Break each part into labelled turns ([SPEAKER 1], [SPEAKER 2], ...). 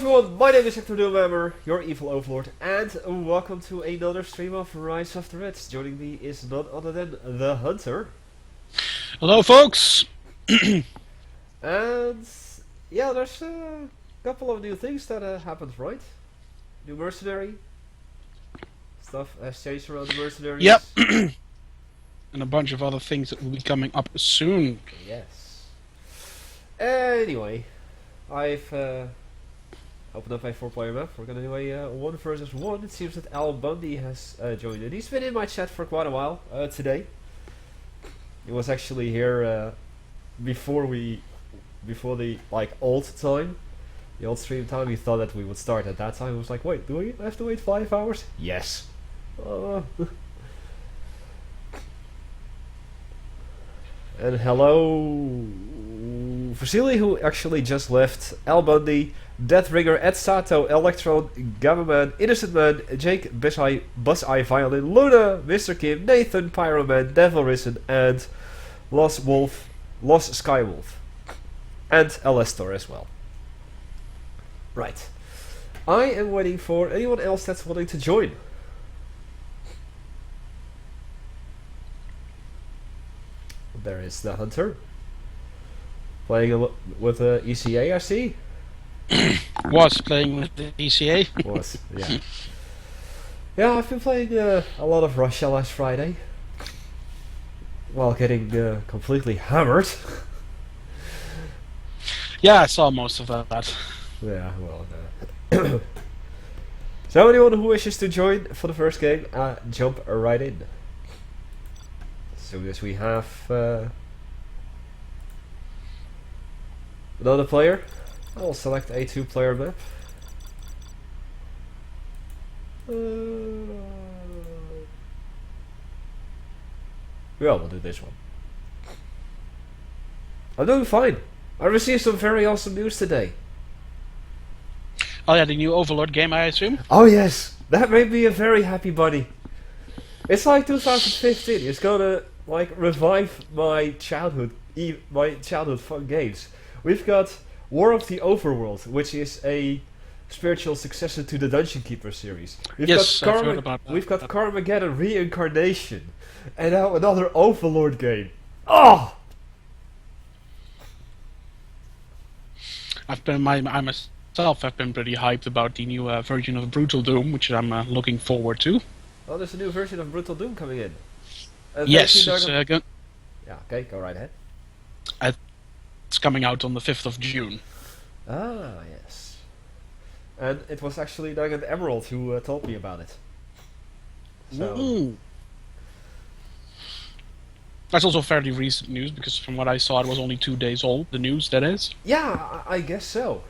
[SPEAKER 1] everyone, my name is Hecthor Doomhammer, your evil overlord, and welcome to another stream of Rise of the Reds. Joining me is none other than the Hunter.
[SPEAKER 2] Hello, folks.
[SPEAKER 1] And yeah, there's a couple of new things that happened, right? New mercenary stuff has changed around the mercenaries.
[SPEAKER 2] Yep. And a bunch of other things that will be coming up soon.
[SPEAKER 1] Yes. Anyway, I've opened up a 4-player map. We're gonna do a 1 versus 1. It seems that Al Bundy has joined in. He's been in my chat for quite a while today. He was actually here before the old time, the old stream time. He thought that we would start at that time. I was like, wait, do we have to wait 5 hours? Yes. And hello, Vasily, who actually just left, Al Bundy, Deathringer, Ed Sato, Electron, Gammaman, Innocent Man, Jake, Buzz Eye Violin, Luna, Mr. Kim, Nathan, Pyroman, Devil Risen, and Lost Skywolf. And Alestor as well. Right. I am waiting for anyone else that's wanting to join. There is the Hunter. Playing with the ECA, I see.
[SPEAKER 2] Was playing with the ECA.
[SPEAKER 1] Was, yeah. Yeah, I've been playing a lot of Russia last Friday. While getting completely hammered.
[SPEAKER 2] Yeah, I saw most of that.
[SPEAKER 1] Yeah, well. So anyone who wishes to join for the first game, jump right in. As soon as we have another player, I'll select a 2-player map. Yeah, we'll do this one. I'm doing fine. I received some very awesome news today.
[SPEAKER 2] Oh yeah, the new Overlord game, I assume?
[SPEAKER 1] Oh yes, that made me a very happy bunny. It's like 2015. It's gonna like revive my childhood fun games. We've got War of the Overworld, which is a spiritual successor to the Dungeon Keeper series. We've got Carmageddon Reincarnation, and now another Overlord game. Oh!
[SPEAKER 2] I myself have been pretty hyped about the new version of Brutal Doom, which I'm looking forward to.
[SPEAKER 1] Oh, there's a new version of Brutal Doom coming in.
[SPEAKER 2] Yes,
[SPEAKER 1] it's good. Yeah, okay, go right ahead.
[SPEAKER 2] It's coming out on the 5th of June.
[SPEAKER 1] Ah, yes. And it was actually Nugget Emerald who told me about it. So.
[SPEAKER 2] Ooh. That's also fairly recent news, because from what I saw it was only 2 days old, the news that is.
[SPEAKER 1] Yeah, I guess so.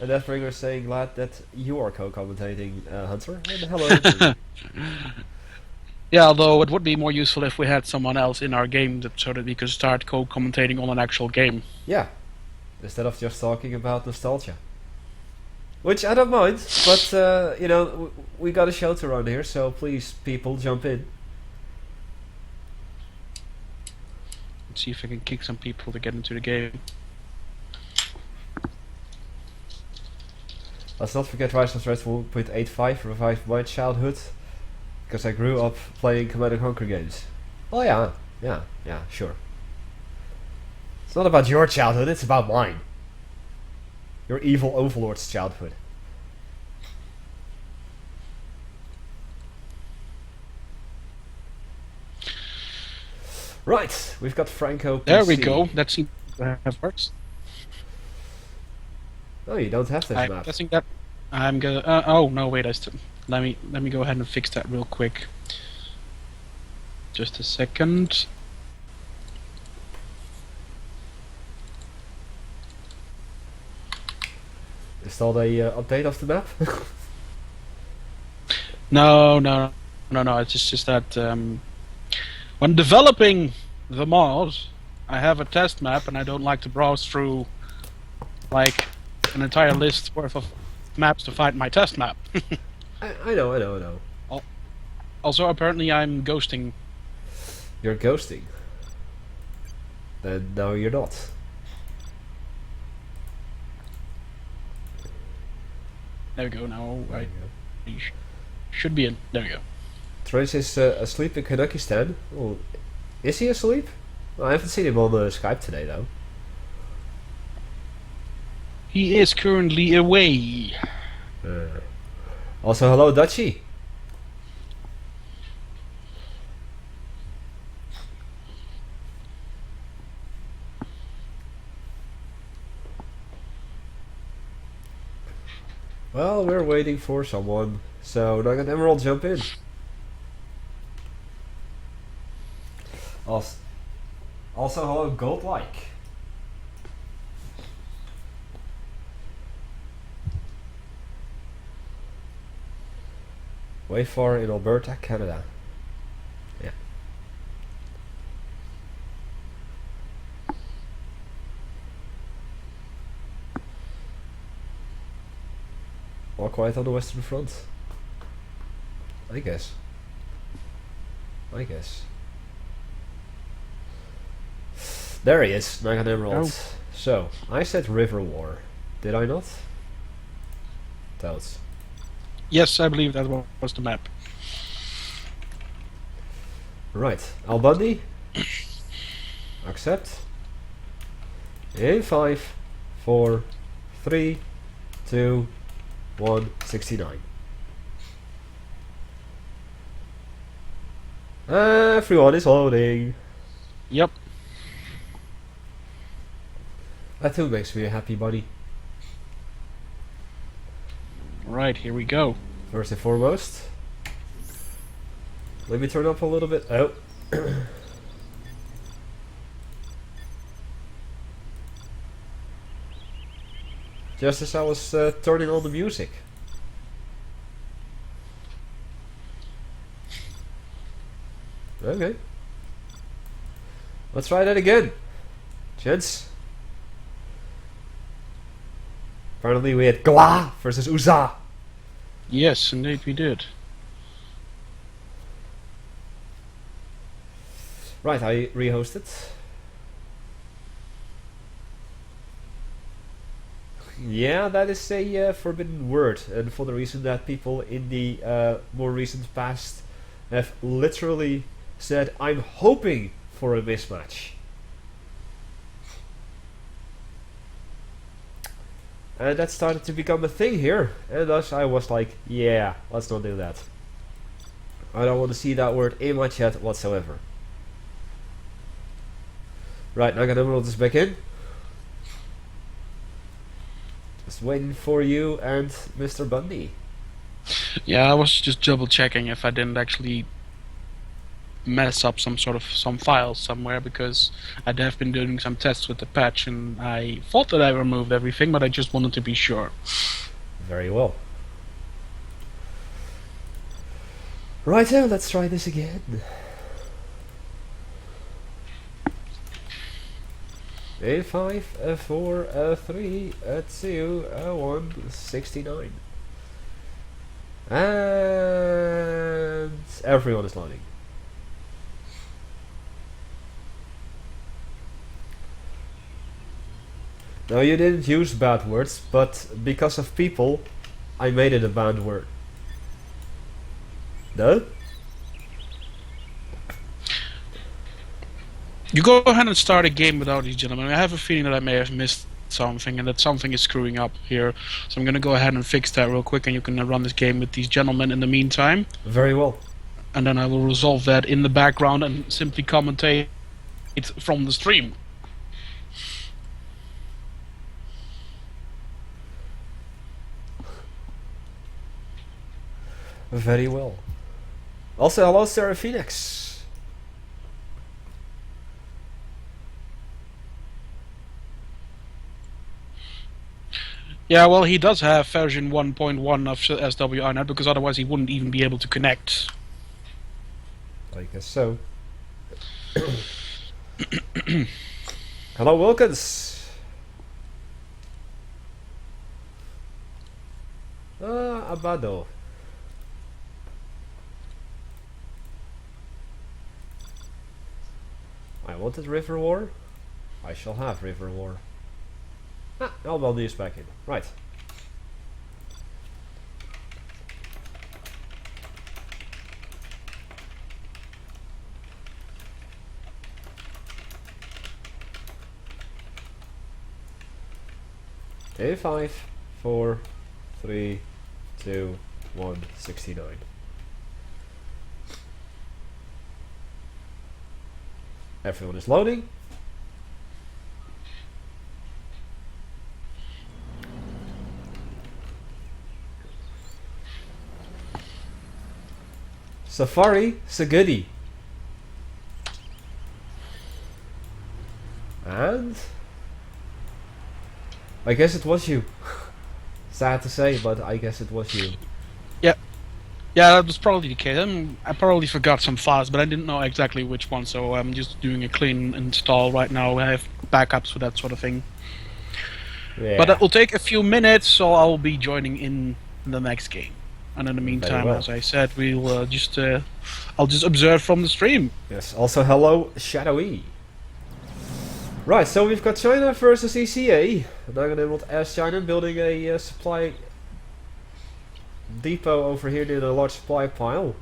[SPEAKER 1] And Deathbringer saying glad that you are co-commentating, Hunter. And hello.
[SPEAKER 2] Yeah, although it would be more useful if we had someone else in our game so that we could start co-commentating on an actual game.
[SPEAKER 1] Yeah, instead of just talking about nostalgia. Which I don't mind, but you know, we got a show to run here, so please, people, jump in.
[SPEAKER 2] Let's see if I can kick some people to get into the game.
[SPEAKER 1] Let's not forget Rise of the Reds 1.85 revived my childhood, because I grew up playing Command & Conquer games. Oh yeah, sure. It's not about your childhood, it's about mine. Your evil overlord's childhood. Right, we've got Franco PC.
[SPEAKER 2] There we go, that seems to have worked.
[SPEAKER 1] Oh, you don't have this map.
[SPEAKER 2] I'm guessing that I'm gonna. Oh no, wait! Let me go ahead and fix that real quick. Just a second.
[SPEAKER 1] Installed a update of the map.
[SPEAKER 2] No. It's just that when developing the mod, I have a test map, and I don't like to browse through like an entire list worth of maps to find my test map.
[SPEAKER 1] I know.
[SPEAKER 2] Also, apparently I'm ghosting.
[SPEAKER 1] You're ghosting? Then no, you're not.
[SPEAKER 2] There we go. Now
[SPEAKER 1] There
[SPEAKER 2] I
[SPEAKER 1] you go.
[SPEAKER 2] should be in. There we go.
[SPEAKER 1] Trace is asleep in Kazakhstan. Well, is he asleep? Well, I haven't seen him on Skype today though.
[SPEAKER 2] He is currently away.
[SPEAKER 1] Also, hello Dutchie. Well, we're waiting for someone, so Nugget Emerald jump in. Also, hello Goldlike. Way far in Alberta, Canada. Yeah. All quiet on the Western Front. I guess. There he is, Nugget Emerald.
[SPEAKER 2] Oh.
[SPEAKER 1] So, I said River War. Did I not? Toads.
[SPEAKER 2] Yes, I believe that was the map.
[SPEAKER 1] Right, Al Bundy. Accept. In 5, 4, 3, 2, 1, 69. Everyone is loading.
[SPEAKER 2] Yep.
[SPEAKER 1] That too makes me a happy bunny.
[SPEAKER 2] Right, here we go.
[SPEAKER 1] First and foremost, let me turn up a little bit. Oh. Just as I was turning on the music. Okay. Let's try that again, gents. Apparently we had Gwa versus Uza.
[SPEAKER 2] Yes, indeed we did.
[SPEAKER 1] Right, I rehosted. Yeah, that is a forbidden word, and for the reason that people in the more recent past have literally said, I'm hoping for a mismatch. And that started to become a thing here, and thus I was like, yeah, let's not do that. I don't want to see that word in my chat whatsoever. Right, Nugget Emerald is back in. Just waiting for you and Mr. Bundy.
[SPEAKER 2] Yeah, I was just double checking if I didn't actually mess up some files somewhere, because I'd have been doing some tests with the patch and I thought that I removed everything, but I just wanted to be sure.
[SPEAKER 1] Very well. Righto, let's try this again. A 5, a 4, a 3, a 2, a 1, 69. And everyone is loading. No, you didn't use bad words, but because of people, I made it a bad word. No?
[SPEAKER 2] You go ahead and start a game without these gentlemen. I have a feeling that I may have missed something and that something is screwing up here. So I'm going to go ahead and fix that real quick, and you can run this game with these gentlemen in the meantime.
[SPEAKER 1] Very well.
[SPEAKER 2] And then I will resolve that in the background and simply commentate it from the stream.
[SPEAKER 1] Very well. Also, hello Sarah Phoenix.
[SPEAKER 2] Yeah, well, he does have version 1.1 of SWINet, because otherwise he wouldn't even be able to connect.
[SPEAKER 1] I guess so. Hello Wilkins. Abado. I wanted River War. I shall have River War. Ah, Albany is back in. Right. Okay, 5, 4, 3, 2, 1, 69. Everyone is loading. Safari, Sagudi. And I guess it was you. Sad to say, but I guess it was you.
[SPEAKER 2] Yeah, that was probably the case. I probably forgot some files, but I didn't know exactly which one, so I'm just doing a clean install right now. I have backups for that sort of thing.
[SPEAKER 1] Yeah.
[SPEAKER 2] But that will take a few minutes, so I'll be joining in the next game. And in the meantime,
[SPEAKER 1] well.
[SPEAKER 2] as I said, we'll I'll just observe from the stream.
[SPEAKER 1] Yes, also hello, Shadowy. Right, so we've got China versus ECA. And I'm gonna want to ask China building a supply depot over here near the large supply pile.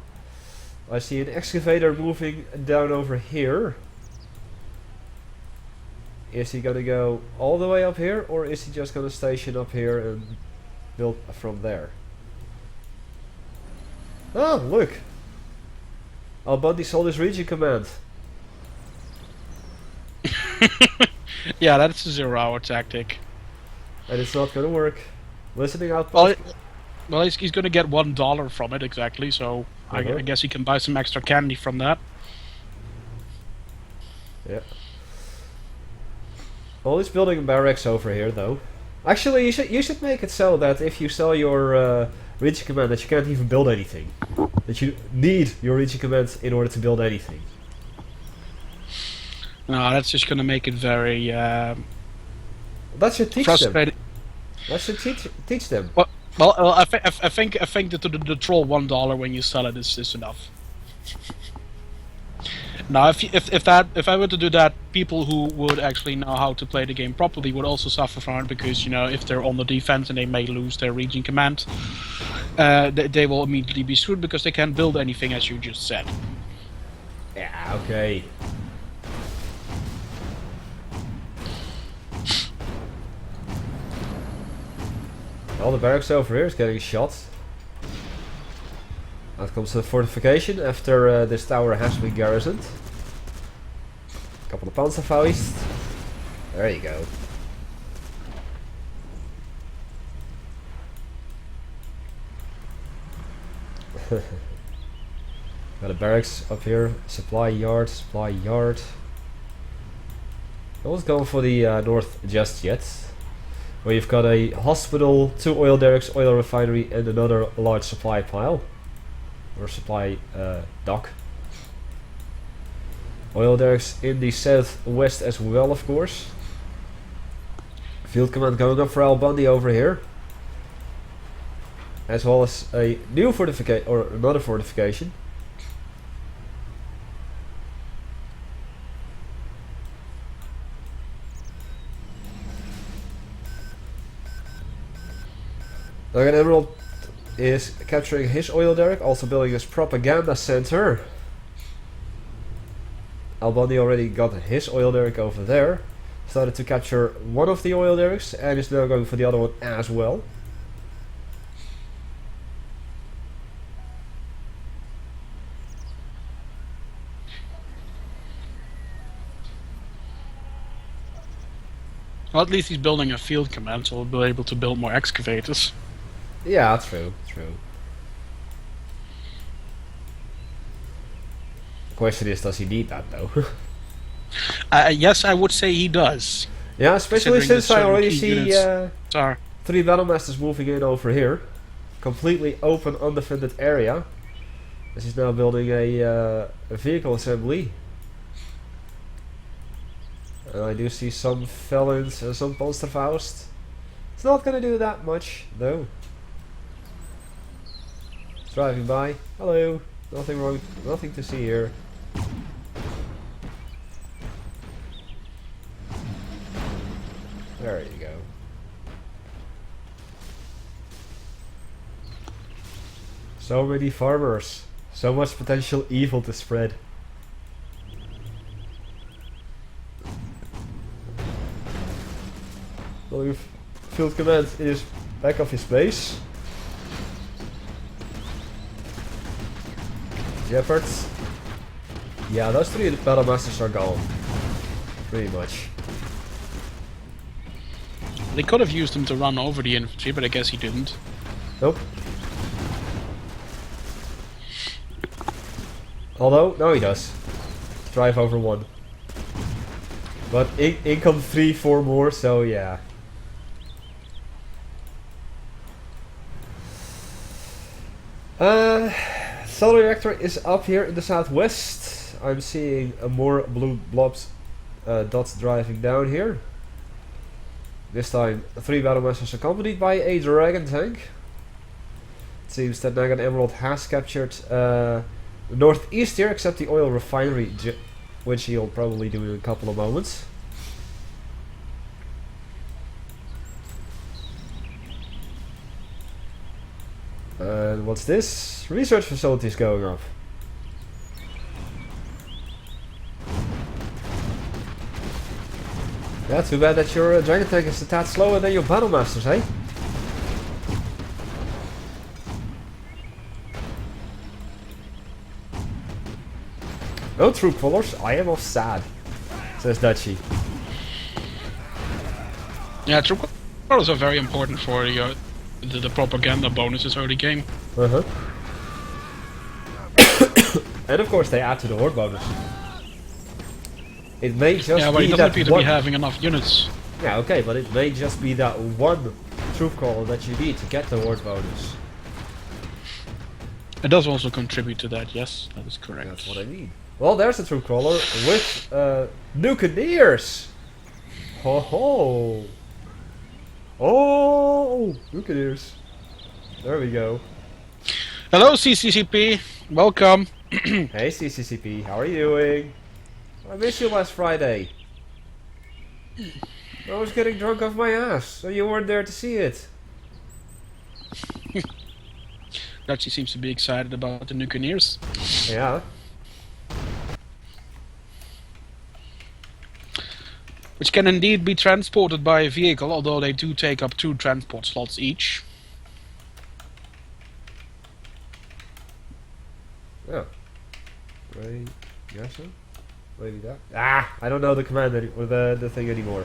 [SPEAKER 1] I see an excavator moving down over here. Is he gonna go all the way up here, or is he just gonna station up here and build from there? Oh, look! Al-Bundy sold his region command.
[SPEAKER 2] Yeah, that's a 0-hour tactic.
[SPEAKER 1] And it's not gonna work. Listening out.
[SPEAKER 2] Well, he's going to get $1 from it exactly, so I guess he can buy some extra candy from that.
[SPEAKER 1] Yeah. Well, he's building barracks over here, though. Actually, you should make it so that if you sell your region command, that you can't even build anything. That you need your region command in order to build anything.
[SPEAKER 2] No, that's just going to make it very
[SPEAKER 1] That should teach
[SPEAKER 2] frustrating.
[SPEAKER 1] them. That should teach them.
[SPEAKER 2] Well, I think that the troll $1 when you sell it is enough. Now, if I were to do that, people who would actually know how to play the game properly would also suffer from it, because if they're on the defense and they may lose their region command, they will immediately be screwed because they can't build anything, as you just said.
[SPEAKER 1] Yeah, okay. Well, the barracks over here is getting shot. Out comes the fortification after this tower has been garrisoned. Couple of Panzerfaust. There you go. Got a barracks up here. Supply yard, supply yard. No one's going for the north just yet. Where you've got a hospital, 2 oil derricks, oil refinery, and another large supply pile. Or supply dock. Oil derricks in the southwest as well, of course. Field command going up for Al-Bundy over here. As well as a new fortification, or another fortification. Dragon Emerald is capturing his oil derrick, also building his propaganda center. Al-Bundy already got his oil derrick over there. Started to capture one of the oil derricks and is now going for the other one as well.
[SPEAKER 2] Well, at least he's building a field command, so we'll be able to build more excavators.
[SPEAKER 1] Yeah, true, true. The question is, does he need that though?
[SPEAKER 2] Yes, I would say he does.
[SPEAKER 1] Yeah, especially since I already see 3 Battlemasters moving in over here. Completely open, undefended area. This is now building a vehicle assembly. And I do see some Felons and some Panzerfaust. It's not gonna do that much, though. Driving by. Hello. Nothing wrong. Nothing to see here. There you go. So many farmers. So much potential evil to spread. Well, you've field command is back of his base. Shepherds. Yeah, those 3 battle masters are gone. Pretty much.
[SPEAKER 2] They could have used him to run over the infantry, but I guess he didn't.
[SPEAKER 1] Nope. Although, no he does. Drive over 1. But in come 3, 4 more, so yeah. Solar reactor is up here in the southwest. I'm seeing more blue blobs, dots driving down here. This time 3 battle masters accompanied by a dragon tank. It seems that Nagan Emerald has captured northeast here, except the oil refinery, which he'll probably do in a couple of moments. And what's this? Research facilities going up. Yeah, too bad that your dragon tank is a tad slower than your battle masters, eh? No troop crawlers, I am off sad, says Dutchy.
[SPEAKER 2] Yeah, troop crawlers are very important for the propaganda bonuses early game.
[SPEAKER 1] Uh-huh. And of course they add to the horde bonus. It may just
[SPEAKER 2] yeah, but
[SPEAKER 1] be
[SPEAKER 2] it doesn't
[SPEAKER 1] that
[SPEAKER 2] appear to
[SPEAKER 1] one...
[SPEAKER 2] be having enough units.
[SPEAKER 1] Yeah, okay, but it may just be that one troop crawler that you need to get the horde bonus.
[SPEAKER 2] It does also contribute to that, yes, that is correct.
[SPEAKER 1] That's what I mean. Well, there's a troop crawler with Nukeneers! Ho ho! Oh! Nukeneers. There we go.
[SPEAKER 2] Hello CCCP, welcome.
[SPEAKER 1] Hey CCCP, how are you doing? I missed you last Friday. I was getting drunk off my ass, so you weren't there to see it.
[SPEAKER 2] Dutchy seems to be excited about the Nukeneers.
[SPEAKER 1] Yeah.
[SPEAKER 2] Which can indeed be transported by a vehicle, although they do take up 2 transport slots each.
[SPEAKER 1] Yeah. Right. Yes, so? Maybe that. Ah! I don't know the command or the thing anymore.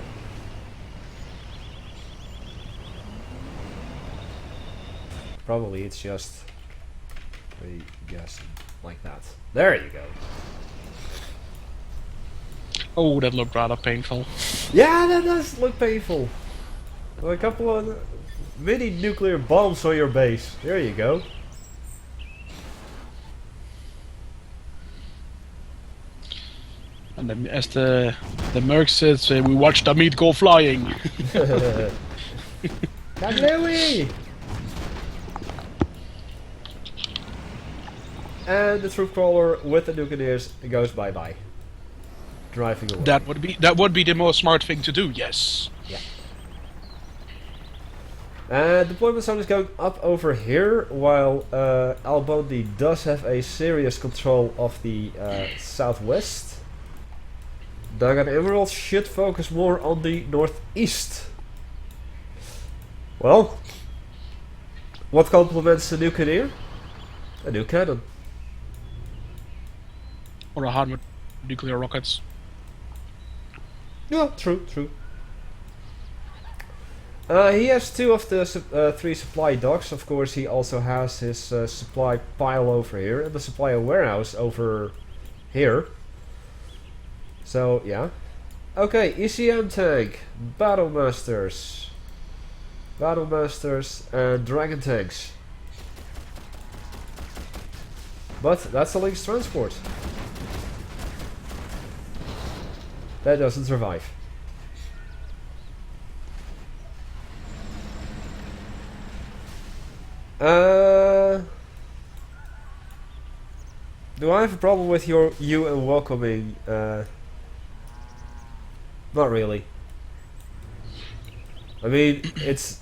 [SPEAKER 1] Probably it's just a guess like that. There you go.
[SPEAKER 2] Oh, that looked rather painful.
[SPEAKER 1] Yeah, that does look painful. A couple of mini nuclear bombs on your base. There you go.
[SPEAKER 2] And then, as the merc says, we watched the meat go flying.
[SPEAKER 1] Kablooey! And the troop crawler with the Nukeneers goes bye bye. Driving away.
[SPEAKER 2] That would be the most smart thing to do, yes.
[SPEAKER 1] Yeah. Deployment zone is going up over here, while Albondi does have a serious control of the southwest. Dagan Emerald should focus more on the northeast. Well, what complements the Nukeneer? A new cannon.
[SPEAKER 2] Or a 100 nuclear rockets.
[SPEAKER 1] Yeah, true. He has 2 of the 3 supply docks. Of course, he also has his supply pile over here and the supply warehouse over here. So, yeah. Okay, ECM tank, battle masters, and dragon tanks. But that's a Lynx transport. That doesn't survive. Do I have a problem with you and welcoming? Not really. I mean, it's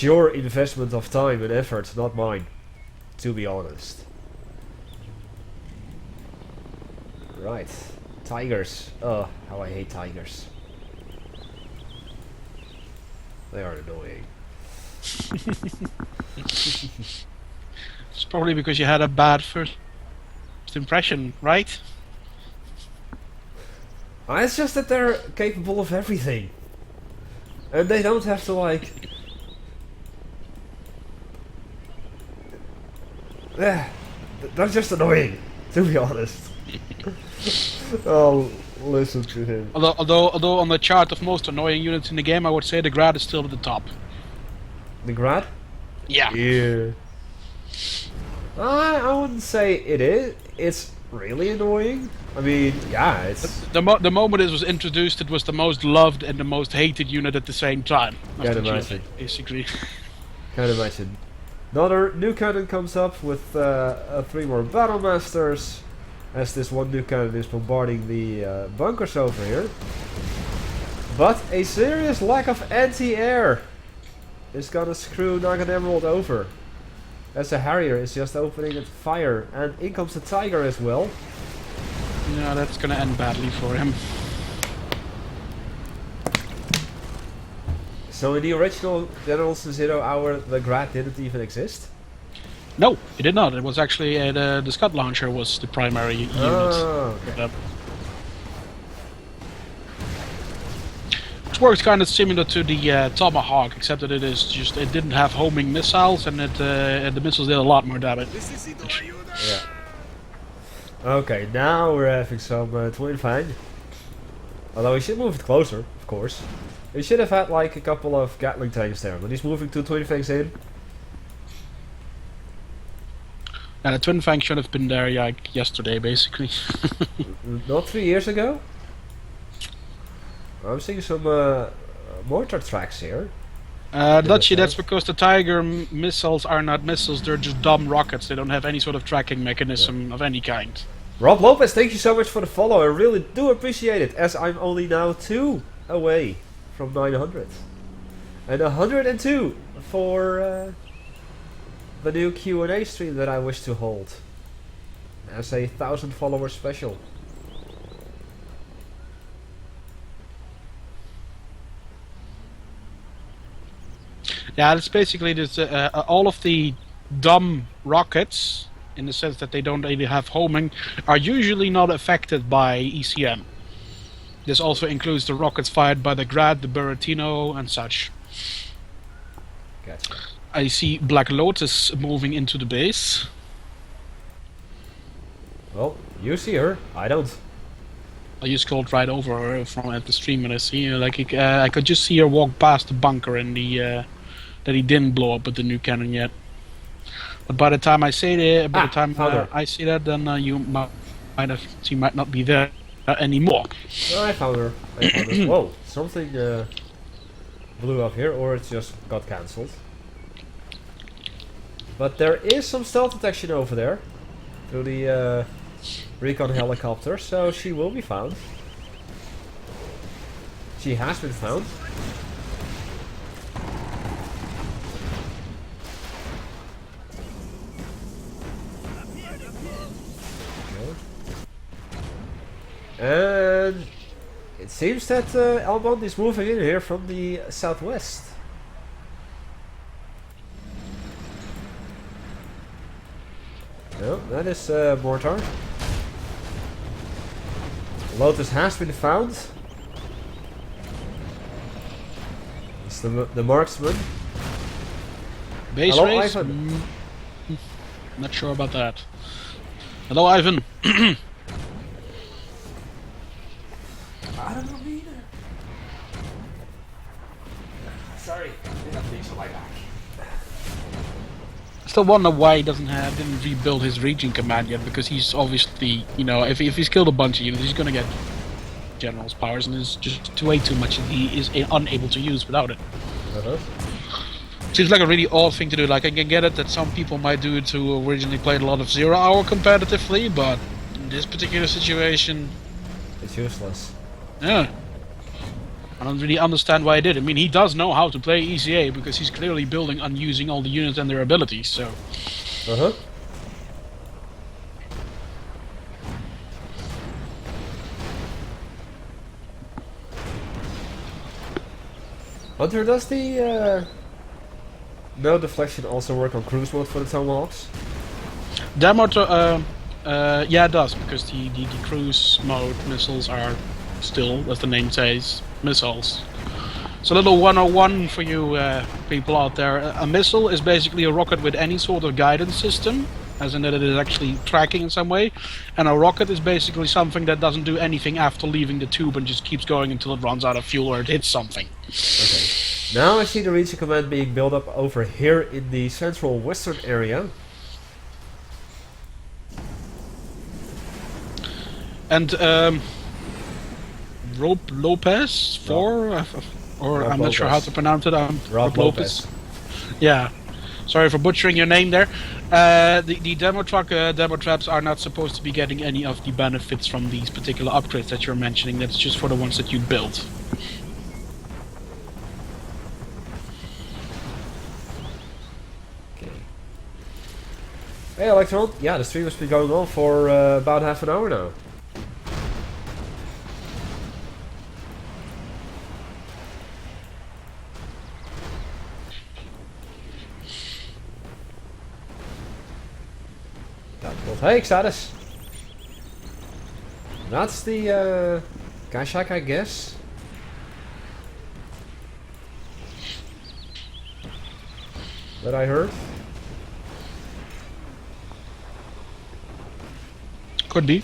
[SPEAKER 1] your investment of time and effort, not mine, to be honest. Right. Tigers. Oh, how I hate tigers. They are annoying.
[SPEAKER 2] It's probably because you had a bad first impression, right?
[SPEAKER 1] It's just that they're capable of everything. And they don't have to, like... Yeah, they're just annoying, to be honest. Oh, listen to him.
[SPEAKER 2] Although on the chart of most annoying units in the game, I would say the Grad is still at the top.
[SPEAKER 1] The Grad?
[SPEAKER 2] Yeah.
[SPEAKER 1] Yeah. I wouldn't say it is. It's really annoying. I mean, yeah, it's...
[SPEAKER 2] The moment it was introduced, it was the most loved and the most hated unit at the same time.
[SPEAKER 1] Can't imagine.
[SPEAKER 2] Basically.
[SPEAKER 1] Can't imagine. Another new cannon comes up with 3 more Battle Masters, as this one new cannon is bombarding the bunkers over here. But a serious lack of anti-air is gonna screw Nugget Emerald over, as the Harrier is just opening its fire, and in comes the Tiger as well.
[SPEAKER 2] Yeah, that's gonna end badly for him.
[SPEAKER 1] So in the original Generals in 0 Hour, the Grad didn't even exist?
[SPEAKER 2] No, it did not. It was actually the Scud Launcher was the primary unit.
[SPEAKER 1] Oh, okay.
[SPEAKER 2] Which works kind of similar to the Tomahawk, except that it didn't have homing missiles, and the missiles did a lot more damage.
[SPEAKER 1] Yeah. Okay, now we're having some Twin Fang. Although we should move it closer, of course. We should have had like a couple of Gatling tanks there, but he's moving 2 Twin Fangs in.
[SPEAKER 2] And the Twin Fang should have been there like yesterday, basically.
[SPEAKER 1] Not 3 years ago? I'm seeing some mortar tracks here.
[SPEAKER 2] That's because the Tiger missiles are not missiles, they're just dumb rockets. They don't have any sort of tracking mechanism of any kind.
[SPEAKER 1] Rob Lopez, thank you so much for the follow. I really do appreciate it, as I'm only now 2 away from 900. And 102 for the new Q&A stream that I wish to hold. As a 1,000 follower special.
[SPEAKER 2] Yeah, it's basically this, all of the dumb rockets, in the sense that they don't really have homing, are usually not affected by ECM. This also includes the rockets fired by the Grad, the Buratino, and such.
[SPEAKER 1] Gotcha.
[SPEAKER 2] I see Black Lotus moving into the base.
[SPEAKER 1] Well, you see her, I don't.
[SPEAKER 2] I just scrolled right over her from at the stream, and I see her, like I could just see her walk past the bunker in the that he didn't blow up with the new cannon yet. But by the time I say that, I see that, then she might not be there anymore.
[SPEAKER 1] Oh, I found her. Whoa, something blew up here, or it just got cancelled. But there is some stealth detection over there through the recon helicopter, so she will be found. She has been found. And it seems that Albon is moving in here from the southwest. No, that is mortar. Lotus has been found. It's the marksman.
[SPEAKER 2] Base
[SPEAKER 1] Hello,
[SPEAKER 2] race?
[SPEAKER 1] Ivan.
[SPEAKER 2] Not sure about that. Hello, Ivan.
[SPEAKER 1] I don't know either. Sorry, did not reach my back.
[SPEAKER 2] I still wonder why he didn't rebuild his region command yet, because he's obviously, you know, if he's killed a bunch of units, he's gonna get general's powers, and there's just way too much that he is unable to use without it. Seems like a really odd thing to do. Like, I can get it that some people might do it who originally played a lot of 0 Hour competitively, but in this particular situation,
[SPEAKER 1] it's useless.
[SPEAKER 2] yeah. I don't really understand why he did. I mean, he does know how to play ECA because he's clearly building on using all the units and their abilities. So.
[SPEAKER 1] Uh-huh. Hunter, does the no deflection also work on cruise mode for the Tomahawks?
[SPEAKER 2] Yeah, it does, because the cruise mode missiles are still, as the name says, missiles. So a little 101 for you people out there. A missile is basically a rocket with any sort of guidance system, as in that it is actually tracking in some way. And a rocket is basically something that doesn't do anything after leaving the tube and just keeps going until it runs out of fuel or it hits something.
[SPEAKER 1] Okay. Now I see the region command being built up over here in the central western area.
[SPEAKER 2] And Rob Lopez 4, or
[SPEAKER 1] Rob
[SPEAKER 2] I'm not sure how to pronounce it.
[SPEAKER 1] Rob Lopez.
[SPEAKER 2] Yeah, sorry for butchering your name there. The demo truck demo traps are not supposed to be getting any of the benefits from these particular upgrades that you're mentioning. That's just for the ones that you built.
[SPEAKER 1] Okay. Hey Electron, yeah, the stream has been going on for about half an hour now. Hey, Xadis. That's the Kashak, I guess. That I heard.
[SPEAKER 2] Could be.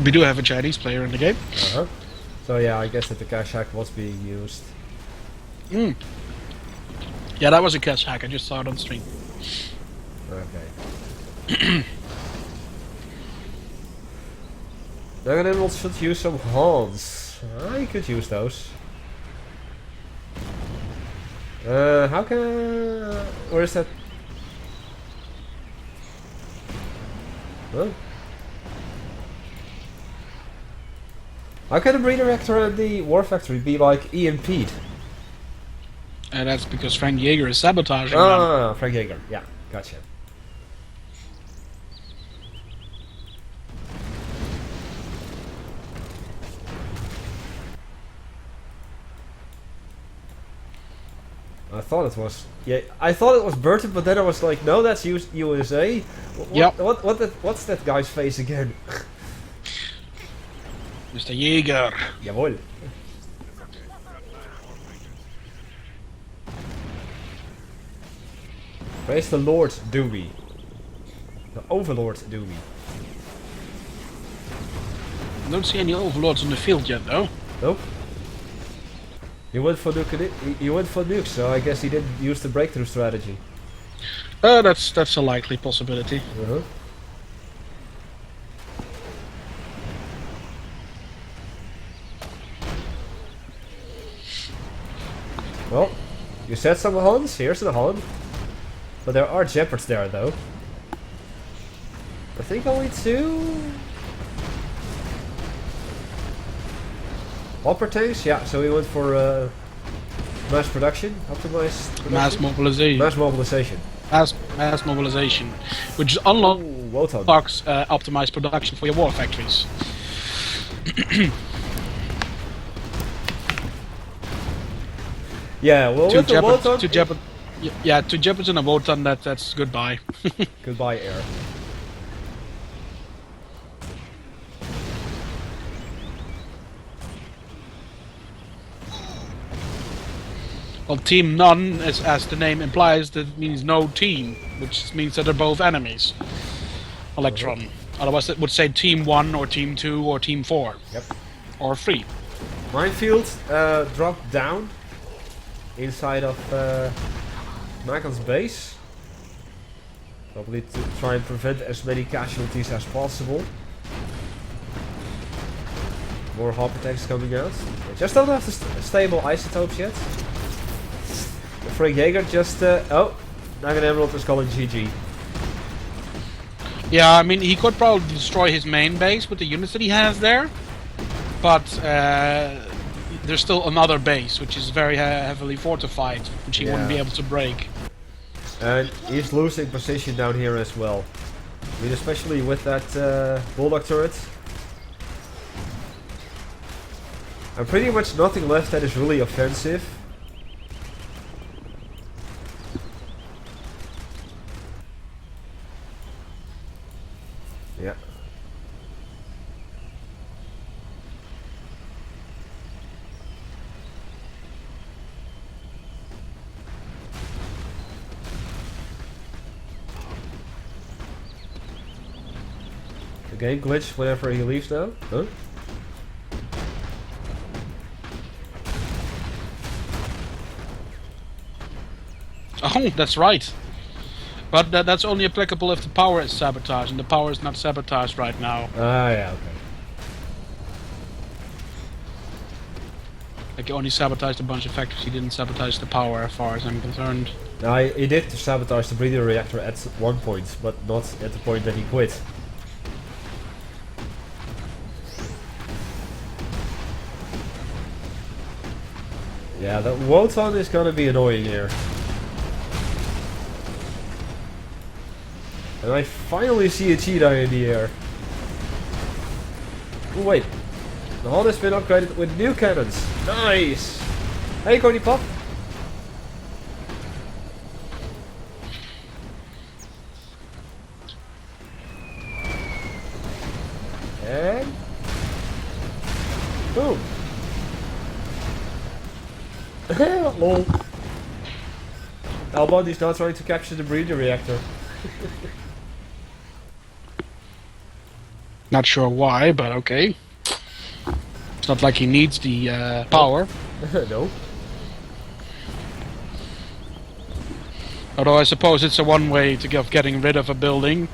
[SPEAKER 2] We do have a Chinese player in the game.
[SPEAKER 1] Uh-huh. So yeah, I guess that the Kashak was being used.
[SPEAKER 2] Mm. Yeah, that was a cash hack. I just saw it on stream.
[SPEAKER 1] Okay. Dragon Emeralds should use some Hans. I could use those. How can... Where is that? Huh? How can the breeder reactor and the war factory be like EMP'd?
[SPEAKER 2] And that's because Frank Jaeger is sabotaging them.
[SPEAKER 1] Ah, Frank Jaeger. Yeah, gotcha. I thought it was, yeah. I thought it was Burton, but then I was like, no, that's USA.
[SPEAKER 2] Yep.
[SPEAKER 1] What's that guy's face again?
[SPEAKER 2] Mr. Jaeger.
[SPEAKER 1] Jawohl. Praise the Lord, Doomy. The Overlord, Doomy.
[SPEAKER 2] I don't see any overlords in the field yet, though.
[SPEAKER 1] Nope. He went for nukes, so I guess he didn't use the breakthrough strategy.
[SPEAKER 2] That's a likely possibility.
[SPEAKER 1] Uh-huh. Well, you said some Hans, here's the Han. But there are Jeopards there, though. I think only 2... Hopper tanks? Yeah, so we went for mass production, optimized production?
[SPEAKER 2] Mass mobilization.
[SPEAKER 1] Mass mobilization.
[SPEAKER 2] Mass mobilization, which unlocks optimized production for your war factories.
[SPEAKER 1] Yeah, well, with the Wotan...
[SPEAKER 2] To Jeopards and a Wotan, that's goodbye.
[SPEAKER 1] Goodbye, air.
[SPEAKER 2] Well, team none, as the name implies, that means no team, which means that they're both enemies. Electron. Otherwise it would say team 1 or team 2 or team 4.
[SPEAKER 1] Yep.
[SPEAKER 2] Or 3.
[SPEAKER 1] Minefield dropped down inside of Magon's base. Probably to try and prevent as many casualties as possible. More hopper tanks coming out. They just don't have the stable isotopes yet. Frank Jaeger just... oh, Dragon Emerald is calling GG.
[SPEAKER 2] Yeah, I mean, he could probably destroy his main base with the units that he has there. But there's still another base, which is very heavily fortified, which he wouldn't be
[SPEAKER 1] Yeah.
[SPEAKER 2] able to break.
[SPEAKER 1] And he's losing position down here as well. I mean, especially with that bulldog turret. And pretty much nothing left that is really offensive. Yeah. The game glitch whenever he leaves now? Huh?
[SPEAKER 2] Oh, that's right. But that's only applicable if the power is sabotaged, and the power is not sabotaged right now.
[SPEAKER 1] Ah, yeah, okay.
[SPEAKER 2] Like, he only sabotaged a bunch of factories, he didn't sabotage the power, as far as I'm concerned.
[SPEAKER 1] Now, he did sabotage the breeder reactor at one point, but not at the point that he quit. Yeah, that Wotan is gonna be annoying here. And I finally see a cheetah in the air. Oh wait, the hull has been upgraded with new cannons. Nice! Hey Cody Pop! And... boom! Lol. Albondi's now trying to capture the breeder reactor.
[SPEAKER 2] Not sure why, but okay. It's not like he needs the power.
[SPEAKER 1] No.
[SPEAKER 2] Although I suppose it's a one way to of getting rid of a building.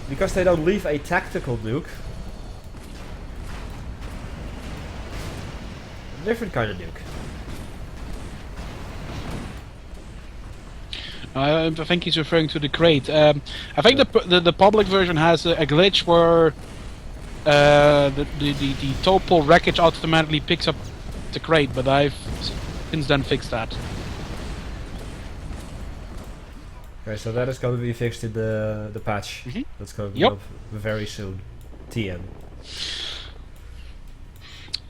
[SPEAKER 1] Because they don't leave a tactical nuke. A different kind of nuke.
[SPEAKER 2] I think he's referring to the crate. I think the public version has a glitch where the topple wreckage automatically picks up the crate, but I've since then fixed that.
[SPEAKER 1] Okay, so that is going to be fixed in the patch.
[SPEAKER 2] Mhm.
[SPEAKER 1] That's going to be
[SPEAKER 2] Yep.
[SPEAKER 1] up very soon. TM.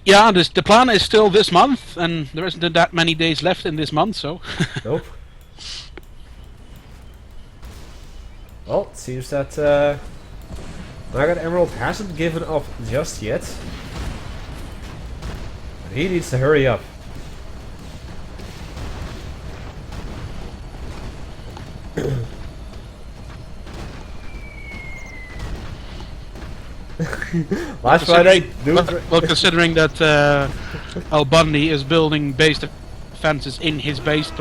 [SPEAKER 2] Yeah, the plan is still this month, and there isn't that many days left in this month, so...
[SPEAKER 1] Nope. Well, it seems that Nugget Emerald hasn't given up just yet. But he needs to hurry up. Last Friday,
[SPEAKER 2] well, considering that Al Bundy is building base defenses in his base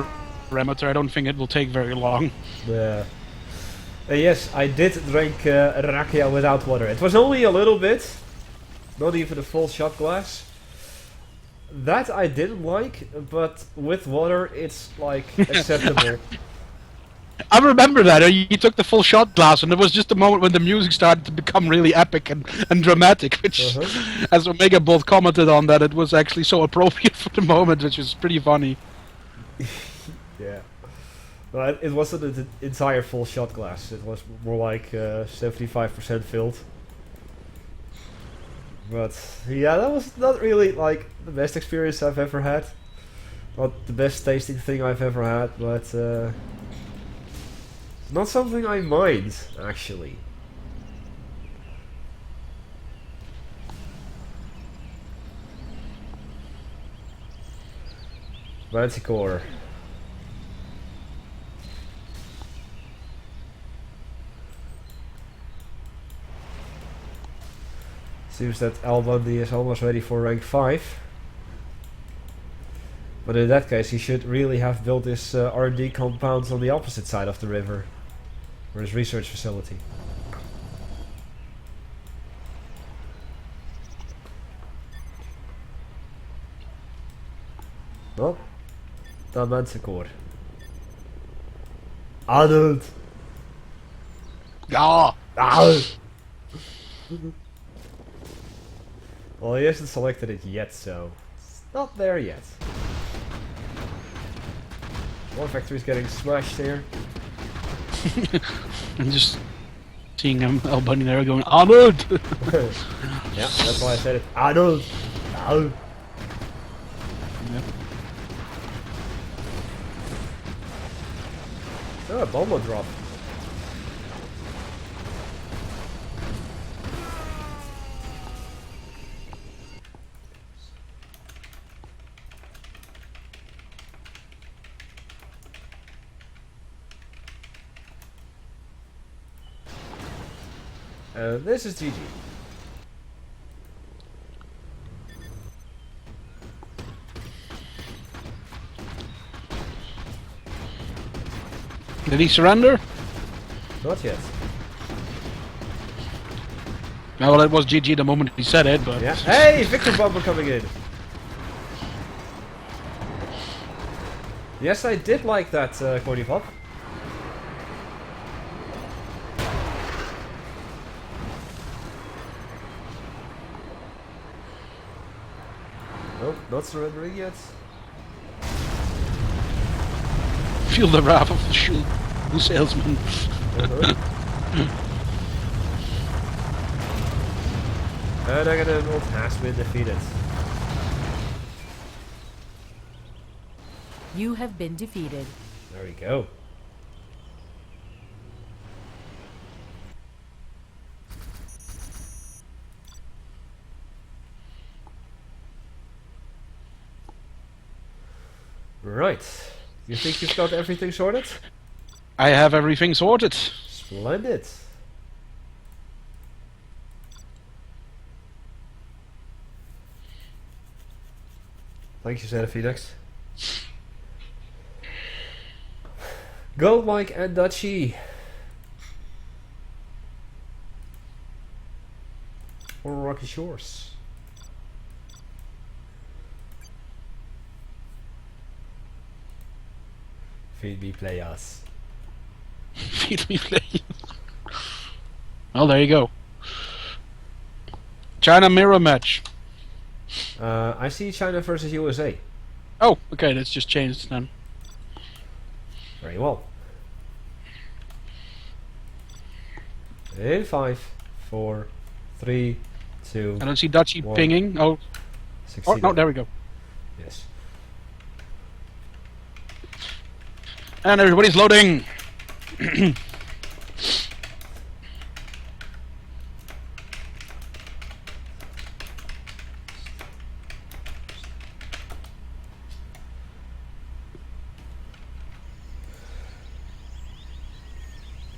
[SPEAKER 2] perimeter, I don't think it will take very long.
[SPEAKER 1] Yeah. Yes, I did drink rakia without water. It was only a little bit, not even a full shot glass. That I didn't like, but with water it's like acceptable.
[SPEAKER 2] I remember that. You took the full shot glass, and it was just the moment when the music started to become really epic and dramatic, which, as Omega Bolt commented on, that it was actually so appropriate for the moment, which was pretty funny.
[SPEAKER 1] Yeah. Well, it wasn't an entire full shot glass. It was more like 75% filled. But yeah, that was not really like the best experience I've ever had. Not the best tasting thing I've ever had, but not something I mind actually. Manticore. Seems that Al Bundy is almost ready for rank 5. But in that case, he should really have built his R&D compound on the opposite side of the river. Or his research facility. Well, dan Manticore. Arnold!
[SPEAKER 2] Ja!
[SPEAKER 1] Arnold! Well, he hasn't selected it yet, so it's not there yet. One factory's getting smashed here.
[SPEAKER 2] I'm just seeing Albany there going, Arnold!
[SPEAKER 1] Yeah, that's why I said it. Arnold! Arnold!
[SPEAKER 2] Yep.
[SPEAKER 1] Oh, a bomb will drop. This is GG.
[SPEAKER 2] Did he surrender?
[SPEAKER 1] Not yet.
[SPEAKER 2] No, well, it was GG the moment he said it, but...
[SPEAKER 1] Yeah. Hey, Victor Bomber coming in. Yes, I did like that Cody Pop. Nope, not surrendering yet.
[SPEAKER 2] Feel the wrath of the shoe salesman.
[SPEAKER 1] And I got an old has been defeated.
[SPEAKER 3] You have been defeated.
[SPEAKER 1] There we go. Right. You think you've got everything sorted?
[SPEAKER 2] I have everything sorted.
[SPEAKER 1] Splendid. Thank you, Zeta Felix. Go, Mike and Dutchie. Or Rocky Shores. Feed me, play us.
[SPEAKER 2] Feed me play. Well, there you go. China mirror match.
[SPEAKER 1] I see China versus USA.
[SPEAKER 2] Oh, okay, that's just changed then.
[SPEAKER 1] Very well. In 5, 4, 3, 2.
[SPEAKER 2] I don't see Dutchie
[SPEAKER 1] 1.
[SPEAKER 2] pinging. Oh, no, there we go.
[SPEAKER 1] Yes.
[SPEAKER 2] And everybody's loading.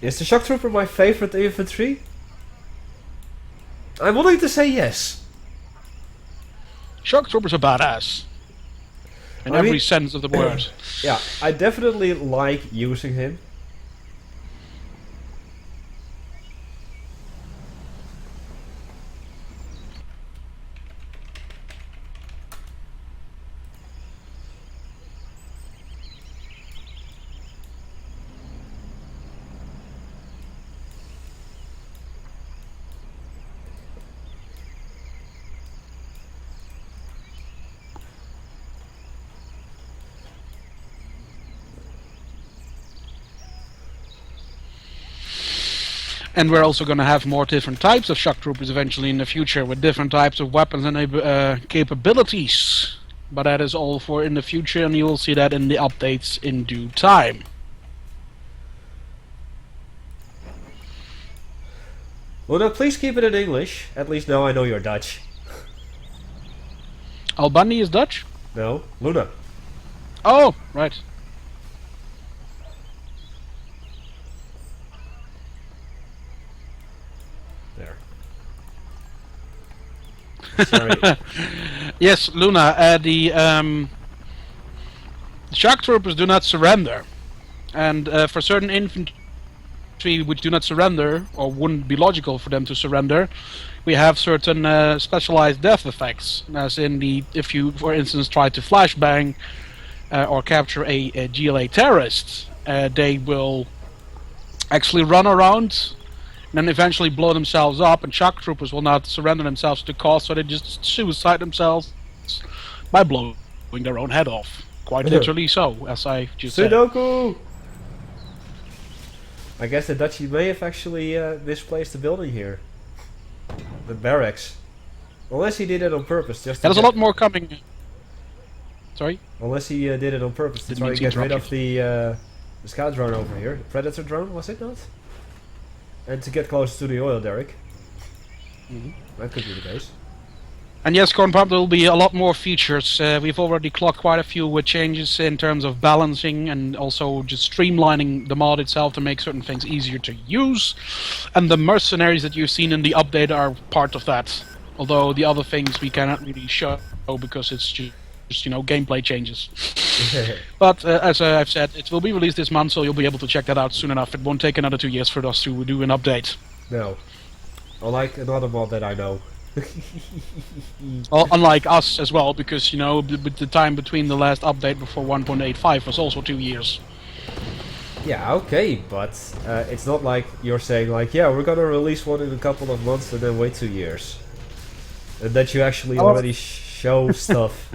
[SPEAKER 1] Is the Shock Trooper my favorite infantry? I'm willing to say yes.
[SPEAKER 2] Shock Trooper's a badass. In
[SPEAKER 1] I
[SPEAKER 2] every
[SPEAKER 1] mean-
[SPEAKER 2] sense of the word.
[SPEAKER 1] Yeah, I definitely like using him.
[SPEAKER 2] And we're also going to have more different types of shock troopers eventually in the future, with different types of weapons and capabilities. But that is all for in the future, and you will see that in the updates in due time.
[SPEAKER 1] Well, now please keep it in English. At least now I know you're Dutch.
[SPEAKER 2] Albany is Dutch?
[SPEAKER 1] No, Luna.
[SPEAKER 2] Oh, right.
[SPEAKER 1] There. Sorry.
[SPEAKER 2] Yes, Luna, the shock troopers do not surrender. And for certain infantry which do not surrender, or wouldn't be logical for them to surrender, we have certain specialized death effects. As in if you, for instance, try to flashbang or capture a GLA terrorist, they will actually run around then eventually blow themselves up, and shock troopers will not surrender themselves to cause, so they just suicide themselves by blowing their own head off. Quite literally so, as I just said.
[SPEAKER 1] Sudoku! I guess the Dutchie may have actually misplaced the building here. The barracks. Unless he did it on purpose, just to
[SPEAKER 2] There's a lot more coming. Sorry?
[SPEAKER 1] Unless he did it on purpose to
[SPEAKER 2] Didn't
[SPEAKER 1] try
[SPEAKER 2] mean
[SPEAKER 1] to
[SPEAKER 2] to
[SPEAKER 1] get rid
[SPEAKER 2] interrupt
[SPEAKER 1] of the scout drone over here. The Predator drone, was it not? And to get closer to the oil derrick. That could be the case.
[SPEAKER 2] And yes, Cornpop, there will be a lot more features. We've already clocked quite a few changes in terms of balancing and also just streamlining the mod itself to make certain things easier to use. And the mercenaries that you've seen in the update are part of that. Although the other things we cannot really show because it's just you know, gameplay changes. But as I've said, it will be released this month, so you'll be able to check that out soon enough. It won't take another 2 years for us to do an update.
[SPEAKER 1] No. Unlike another mod that I know.
[SPEAKER 2] Well, unlike us as well, because you know the time between the last update before 1.85 was also 2 years.
[SPEAKER 1] Yeah, okay, but it's not like you're saying like, yeah, we're gonna release one in a couple of months and then wait 2 years. And that you actually already show stuff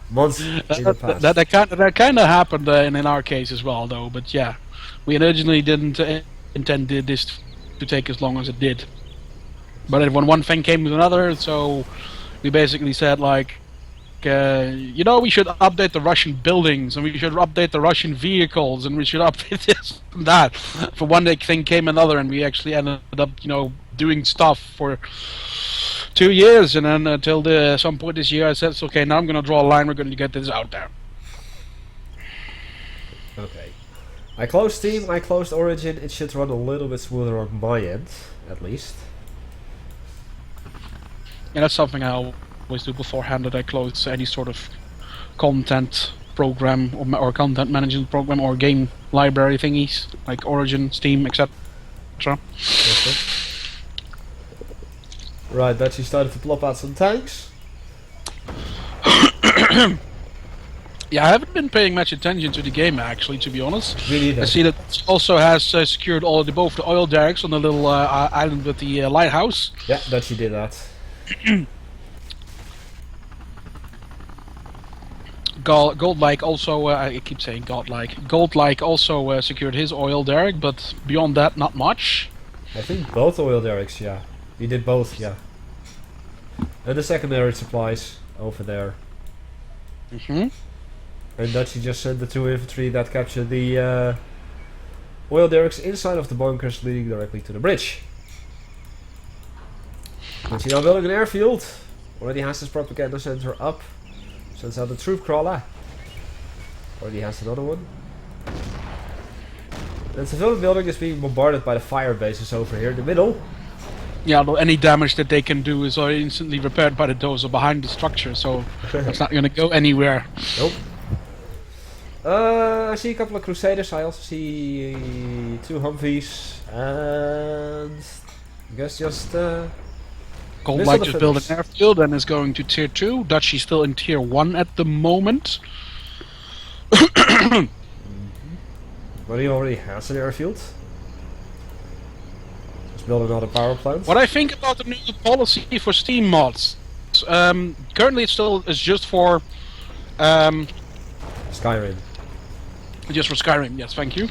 [SPEAKER 1] months in the past.
[SPEAKER 2] That kind of happened in our case as well, though. But yeah, we originally didn't intend this to take as long as it did. But when one thing came with another, so we basically said like, you know, we should update the Russian buildings, and we should update the Russian vehicles, and we should update this and that. For one thing came another, and we actually ended up, you know, doing stuff for 2 years, and then until some point this year, I said, okay, now I'm going to draw a line. We're going to get this out there.
[SPEAKER 1] Okay. I closed Steam, I closed Origin. It should run a little bit smoother on my end, at least.
[SPEAKER 2] Yeah, that's something I always do beforehand, that I close any sort of content program or content management program or game library thingies like Origin, Steam, etc.
[SPEAKER 1] Okay. Right, that she started to plop out some tanks.
[SPEAKER 2] Yeah, I haven't been paying much attention to the game actually, to be honest.
[SPEAKER 1] Me neither.
[SPEAKER 2] I see that it also has secured both the oil derricks on the little island with the lighthouse.
[SPEAKER 1] Yeah, that she did that.
[SPEAKER 2] Goldlike also, I keep saying Godlike. Goldlike also secured his oil derrick, but beyond that, not much.
[SPEAKER 1] I think both oil derricks, yeah. He did both, yeah. And the secondary supplies over there. And that she just sent the 2 infantry that captured the oil derricks inside of the bunkers leading directly to the bridge. And she now building an airfield. Already has his propaganda center up. Sends out the troop crawler. Already has another one. And civilian building is being bombarded by the fire bases over here in the middle.
[SPEAKER 2] Yeah, although any damage that they can do is already instantly repaired by the dozer behind the structure, so it's not going to go anywhere.
[SPEAKER 1] Nope. I see a couple of Crusaders. I also see 2 Humvees. And I guess just...
[SPEAKER 2] Goldlight just built an airfield and is going to tier 2. Dutchie's still in tier 1 at the moment.
[SPEAKER 1] But he already has an airfield. Let's build another power plant.
[SPEAKER 2] What I think about the new policy for Steam mods. Currently it still is just for...
[SPEAKER 1] Skyrim.
[SPEAKER 2] Just for Skyrim, yes, thank you.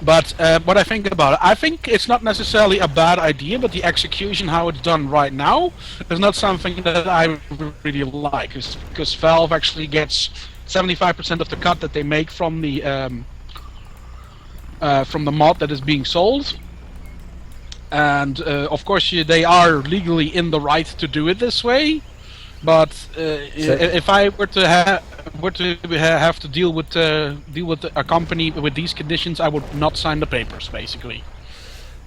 [SPEAKER 2] But what I think about it, I think it's not necessarily a bad idea, but the execution, how it's done right now, is not something that I really like. Because Valve actually gets 75% of the cut that they make from the mod that is being sold. And of course, they are legally in the right to do it this way. But if I were to have to deal with a company with these conditions, I would not sign the papers, basically.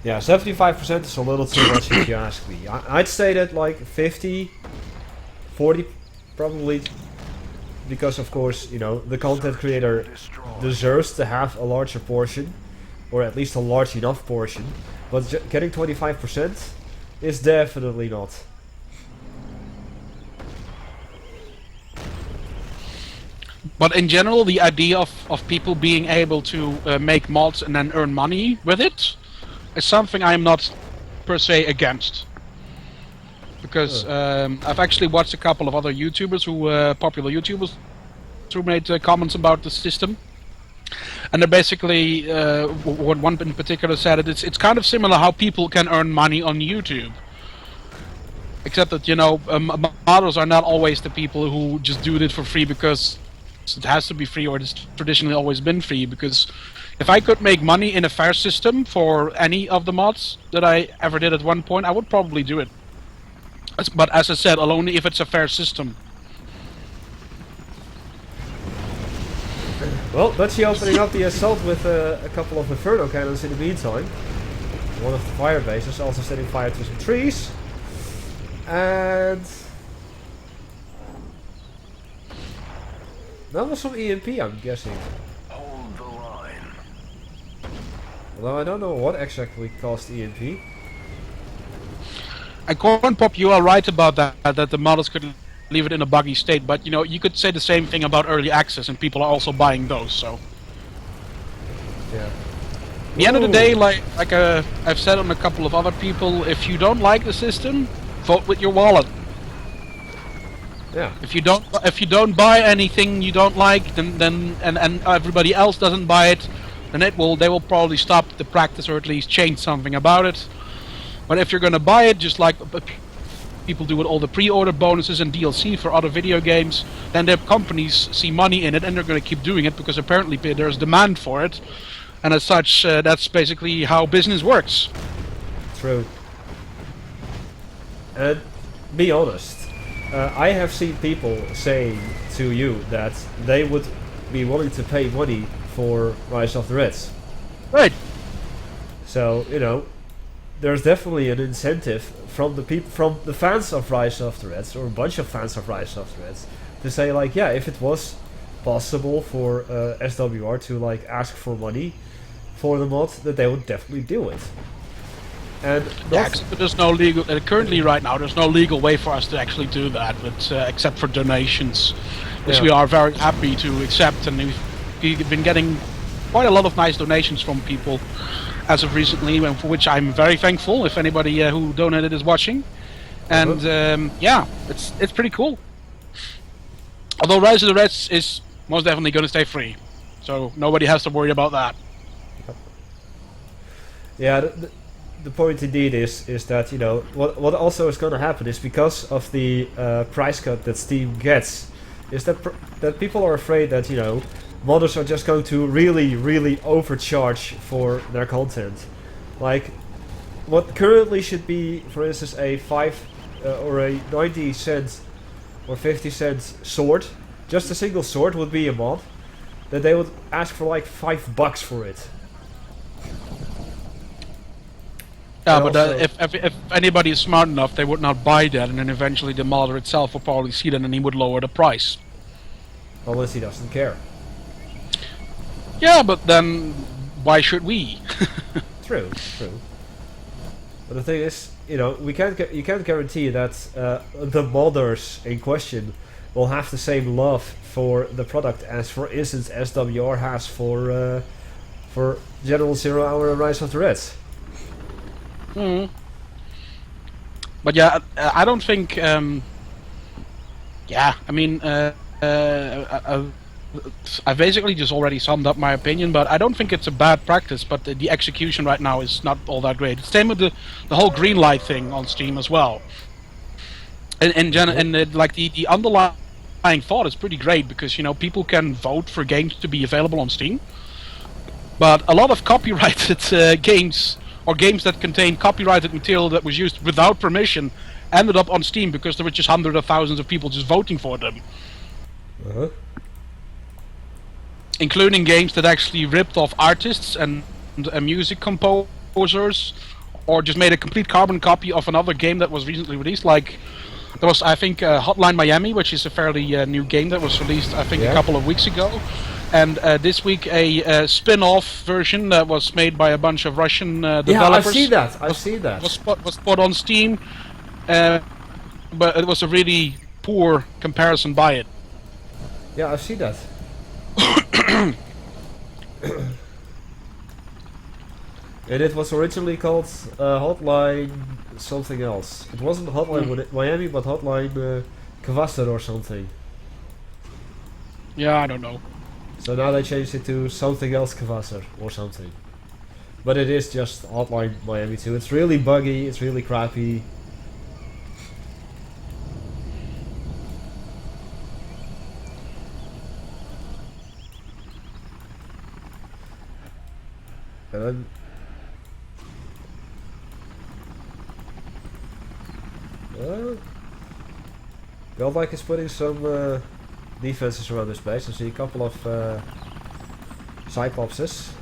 [SPEAKER 1] Yeah, 75% is a little too much if you ask me. I'd say that like 50, 40 probably, because of course, you know, the content creator deserves to have a larger portion, or at least a large enough portion, but getting 25% is definitely not.
[SPEAKER 2] But in general, the idea of people being able to make mods and then earn money with it is something I'm not per se against. Because I've actually watched a couple of other YouTubers popular YouTubers who made comments about the system. And they basically, one in particular said it's kind of similar how people can earn money on YouTube. Except that, modders are not always the people who just do it for free because it has to be free, or it's traditionally always been free. Because if I could make money in a fair system for any of the mods that I ever did at one point, I would probably do it. But as I said, only if it's a fair system.
[SPEAKER 1] Well, Dutchie opening up the assault with a couple of Inferno cannons in the meantime. One of the fire bases also setting fire to some trees. And that was some EMP, I'm guessing.
[SPEAKER 3] Hold the line.
[SPEAKER 1] Although I don't know what exactly caused EMP.
[SPEAKER 2] And Corn Pop, you are right about that the models could leave it in a buggy state, but you could say the same thing about early access, and people are also buying those. So,
[SPEAKER 1] yeah.
[SPEAKER 2] at the end of the day, like I've said on a couple of other people, if you don't like the system, vote with your wallet.
[SPEAKER 1] Yeah.
[SPEAKER 2] If you don't buy anything you don't like, then everybody else doesn't buy it, then they will probably stop the practice, or at least change something about it. But if you're gonna buy it, just like people do with all the pre-order bonuses and DLC for other video games, then their companies see money in it and they're gonna keep doing it because apparently there's demand for it, and as such, that's basically how business works.
[SPEAKER 1] True. And be honest, I have seen people saying to you that they would be willing to pay money for Rise of the Reds.
[SPEAKER 2] Right.
[SPEAKER 1] So, there's definitely an incentive from the fans of Rise of the Reds, or a bunch of fans of Rise of the Reds, to say like, yeah, if it was possible for SWR to like ask for money for the mod, that they would definitely do it. And
[SPEAKER 2] but there's no legal. Currently, right now, there's no legal way for us to actually do that, but except for donations, which we are very happy to accept, and we've been getting quite a lot of nice donations from people as of recently, and for which I'm very thankful. If anybody who donated is watching, and yeah, it's pretty cool. Although Rise of the Reds is most definitely going to stay free, so nobody has to worry about that.
[SPEAKER 1] Yeah, the point indeed is that what also is going to happen is because of the price cut that Steam gets, is that people are afraid that modders are just going to really overcharge for their content. Like what currently should be, for instance, a 5 or a 90 cent or 50 cent sword, just a single sword would be a mod, that they would ask for like $5 for it.
[SPEAKER 2] Yeah, but if anybody is smart enough, they would not buy that, and then eventually the modder itself will probably see that, and he would lower the price.
[SPEAKER 1] Unless he doesn't care.
[SPEAKER 2] Yeah, but then why should we?
[SPEAKER 1] True. But the thing is, you can't guarantee that the modders in question will have the same love for the product as, for instance, SWR has for General Zero Hour and Rise of the Reds.
[SPEAKER 2] But yeah, I don't think. Yeah, I mean, I basically just already summed up my opinion, but I don't think it's a bad practice. But the execution right now is not all that great. Same with the whole green light thing on Steam as well. And like the underlying thought is pretty great because people can vote for games to be available on Steam, but a lot of copyrighted games, or games that contain copyrighted material that was used without permission, ended up on Steam because there were just hundreds of thousands of people just voting for them. Including games that actually ripped off artists and music composers, or just made a complete carbon copy of another game that was recently released. Like, there was, I think, Hotline Miami, which is a fairly new game that was released, I think, a couple of weeks ago. And this week a spin-off version that was made by a bunch of Russian developers.
[SPEAKER 1] Yeah, I've seen that.
[SPEAKER 2] Was put on Steam, but it was a really poor comparison by it.
[SPEAKER 1] Yeah, I've seen that. And it was originally called Hotline something else. It wasn't Hotline Miami, but Hotline Kvasser or something.
[SPEAKER 2] Yeah, I don't know.
[SPEAKER 1] So now they changed it to something else Kvasser or something. But it is just Hotline Miami 2. It's really buggy, it's really crappy. And then Godlike is putting some defenses around this place. I see a couple of Cyclopses.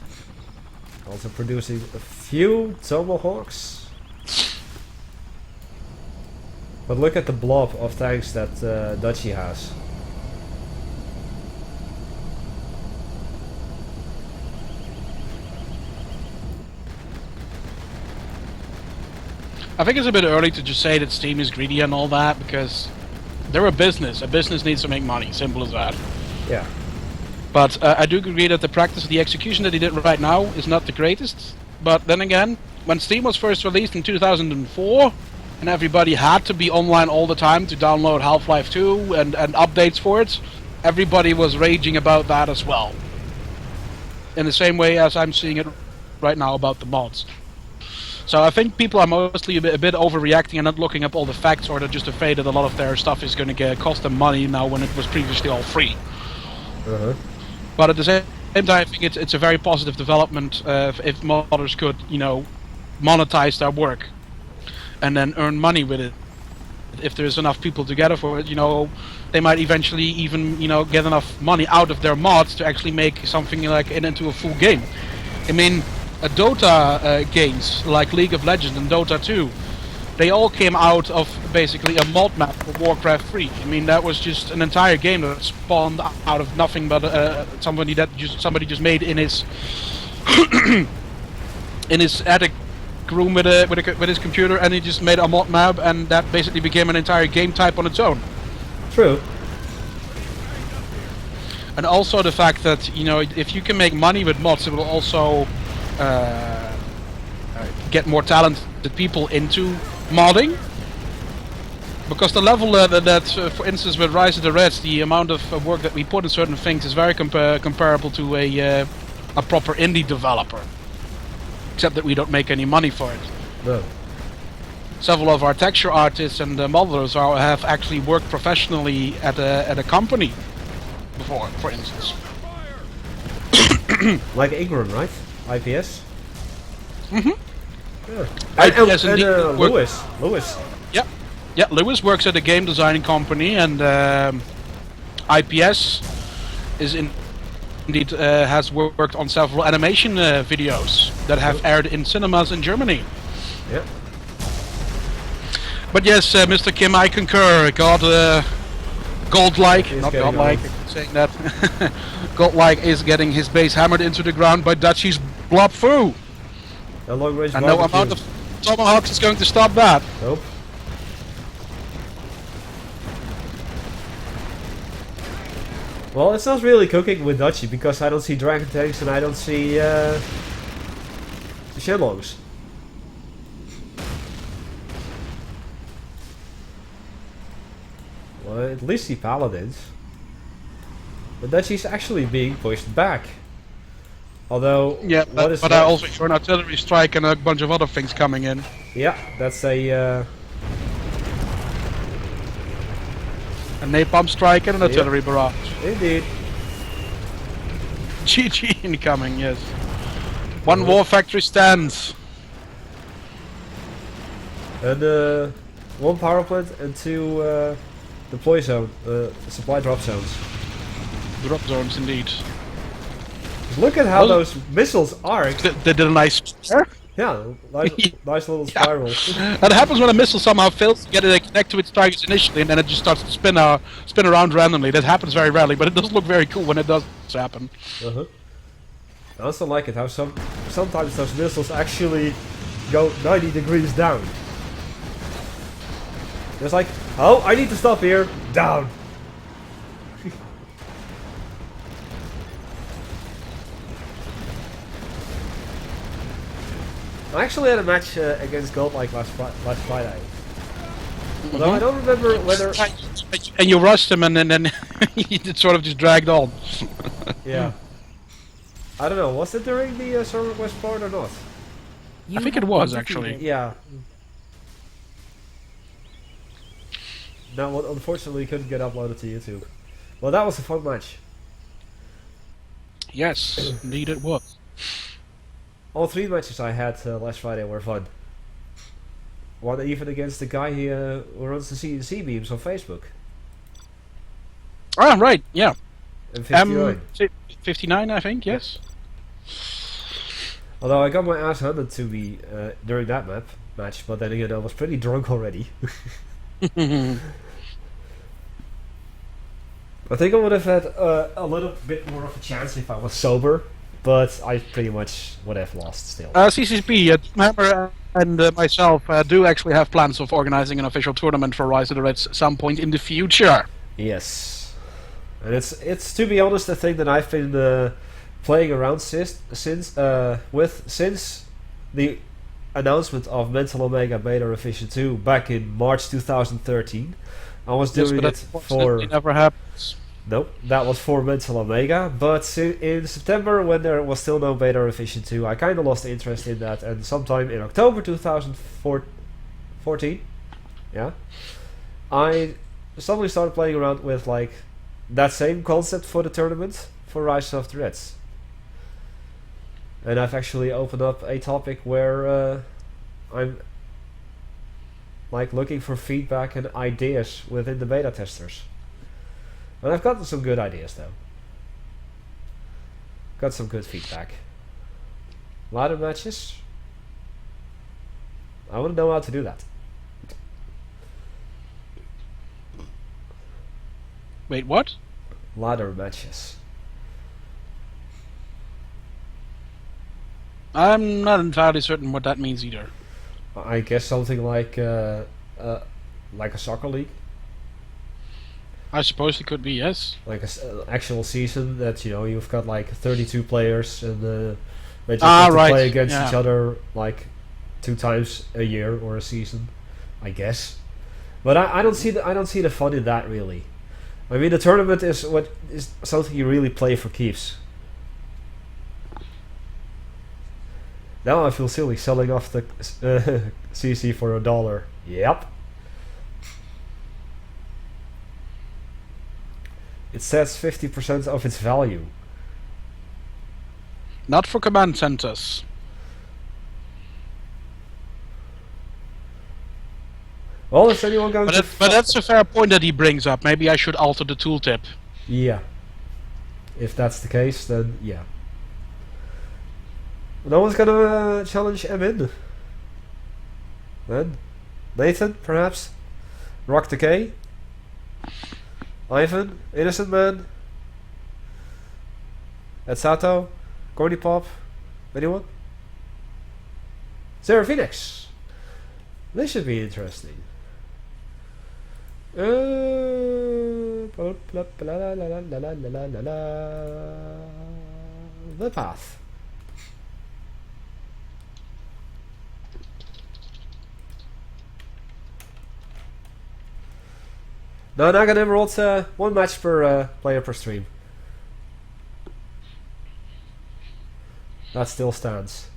[SPEAKER 1] Also producing a few Tomahawks. But look at the blob of tanks that Dutchy has.
[SPEAKER 2] I think it's a bit early to just say that Steam is greedy and all that, because they're a business. A business needs to make money, simple as that.
[SPEAKER 1] Yeah.
[SPEAKER 2] But I do agree that the practice, the execution that he did right now is not the greatest. But then again, when Steam was first released in 2004, and everybody had to be online all the time to download Half-Life 2 and updates for it, everybody was raging about that as well. In the same way as I'm seeing it right now about the mods. So I think people are mostly a bit overreacting and not looking up all the facts, or they're just afraid that a lot of their stuff is going to cost them money now when it was previously all free. But at the same time, I think it's a very positive development if modders could, you know, monetize their work and then earn money with it. If there's enough people together for it, you know, they might eventually even, you know, get enough money out of their mods to actually make something like into a full game. I mean, Dota games like League of Legends and Dota 2, they all came out of basically a mod map for Warcraft 3. I mean, that was just an entire game that spawned out of nothing but somebody just made in his in his attic room with his computer, and he just made a mod map, and that basically became an entire game type on its own.
[SPEAKER 1] True.
[SPEAKER 2] And also the fact that, you know, if you can make money with mods, it will also get more talented people into modding, because the level that for instance with Rise of the Reds, the amount of work that we put in certain things is very comparable to a proper indie developer, except that we don't make any money for it.
[SPEAKER 1] No.
[SPEAKER 2] Several of our texture artists and modelers have actually worked professionally at a company before, for instance.
[SPEAKER 1] Like Ingram, right? IPS?
[SPEAKER 2] Mm-hmm.
[SPEAKER 1] Yeah.
[SPEAKER 2] IPS
[SPEAKER 1] And Lewis.
[SPEAKER 2] Yeah. Yeah, Lewis works at a game design company, and IPS is indeed has worked on several animation videos that have aired in cinemas in Germany.
[SPEAKER 1] Yeah.
[SPEAKER 2] But yes, Mr. Kim, I concur. Godlike, not Godlike, saying that. Godlike is getting his base hammered into the ground by Dutchy's blob foo.
[SPEAKER 1] And long range
[SPEAKER 2] And no amount of tomahawks is going to stop that.
[SPEAKER 1] Nope. Well, it's not really cooking with Dutchy, because I don't see dragon tanks and I don't see Shenlongs. Well, at least see paladins. But Dutchy's actually being pushed back. Although,
[SPEAKER 2] Yeah,
[SPEAKER 1] what is
[SPEAKER 2] but I also hear an artillery strike and a bunch of other things coming in.
[SPEAKER 1] Yeah, that's a
[SPEAKER 2] napalm strike and an artillery barrage.
[SPEAKER 1] indeed.
[SPEAKER 2] GG incoming, yes. One war factory stands.
[SPEAKER 1] And one power plant and two deploy zone, supply drop zones.
[SPEAKER 2] Drop zones, indeed.
[SPEAKER 1] Look at how
[SPEAKER 2] Well,
[SPEAKER 1] those missiles arc.
[SPEAKER 2] They did a nice...
[SPEAKER 1] Yeah, nice little spiral.
[SPEAKER 2] That happens when a missile somehow fails to get it connect to its targets initially, and then it just starts to spin around randomly. That happens very rarely, but it does look very cool when it does happen.
[SPEAKER 1] I also like it how sometimes those missiles actually go 90 degrees down. It's like, oh, I need to stop here. Down. I actually had a match against Godlike last Friday. Although I don't remember whether...
[SPEAKER 2] And you rushed him, and then he sort of just dragged on.
[SPEAKER 1] Yeah. I don't know, was it during the server request part or not?
[SPEAKER 2] I think it was, actually.
[SPEAKER 1] Yeah. That one unfortunately couldn't get uploaded to YouTube. Well, that was a fun match.
[SPEAKER 2] Yes, indeed it was.
[SPEAKER 1] All 3 matches I had last Friday were fun. One even against the guy who runs the CNC beams on Facebook.
[SPEAKER 2] Ah, right, yeah.
[SPEAKER 1] And 59.
[SPEAKER 2] 59, I think, yes.
[SPEAKER 1] Although I got my ass handed to me during that match, but then again I was pretty drunk already. I think I would have had a little bit more of a chance if I was sober, but I pretty much would have lost still.
[SPEAKER 2] CCP, Doomhammer and myself do actually have plans of organizing an official tournament for Rise of the Reds some point in the future.
[SPEAKER 1] Yes. And it's to be honest a thing that I've been playing around since the announcement of Mental Omega Beta Revision 2 back in March 2013. I was doing it for...
[SPEAKER 2] It never happens.
[SPEAKER 1] Nope, that was for Mental Omega, but in September, when there was still no Beta Revision 2, I kind of lost interest in that, and sometime in October 2014, yeah, I suddenly started playing around with like that same concept for the tournament for Rise of the Reds. And I've actually opened up a topic where I'm like looking for feedback and ideas within the beta testers. And I've gotten some good ideas though. Got some good feedback. Ladder matches. I want to know how to do that.
[SPEAKER 2] Wait, what?
[SPEAKER 1] Ladder matches.
[SPEAKER 2] I'm not entirely certain what that means either.
[SPEAKER 1] I guess something like a soccer league.
[SPEAKER 2] I suppose it could be, yes.
[SPEAKER 1] Like an actual season that you've got like 32 players and they just
[SPEAKER 2] Ah,
[SPEAKER 1] have to
[SPEAKER 2] right,
[SPEAKER 1] play against
[SPEAKER 2] yeah.
[SPEAKER 1] each other like 2 times a year or a season, I guess. But I don't see the fun in that really. I mean, the tournament is something you really play for keeps. Now I feel silly selling off the CC for $1. Yep. It says 50% of its value.
[SPEAKER 2] Not for command centers.
[SPEAKER 1] Well, is anyone going to...
[SPEAKER 2] But that's a fair point that he brings up. Maybe I should alter the tooltip.
[SPEAKER 1] Yeah. If that's the case, then yeah. No one's gonna challenge Emin. Then? Nathan, perhaps? Rock the K? Ivan? Innocent Man? Ed Sato? Corny Pop? Anyone? Sarah Phoenix! This should be interesting. The path. No, Nagan Emerald, 1 match per player per stream. That still stands.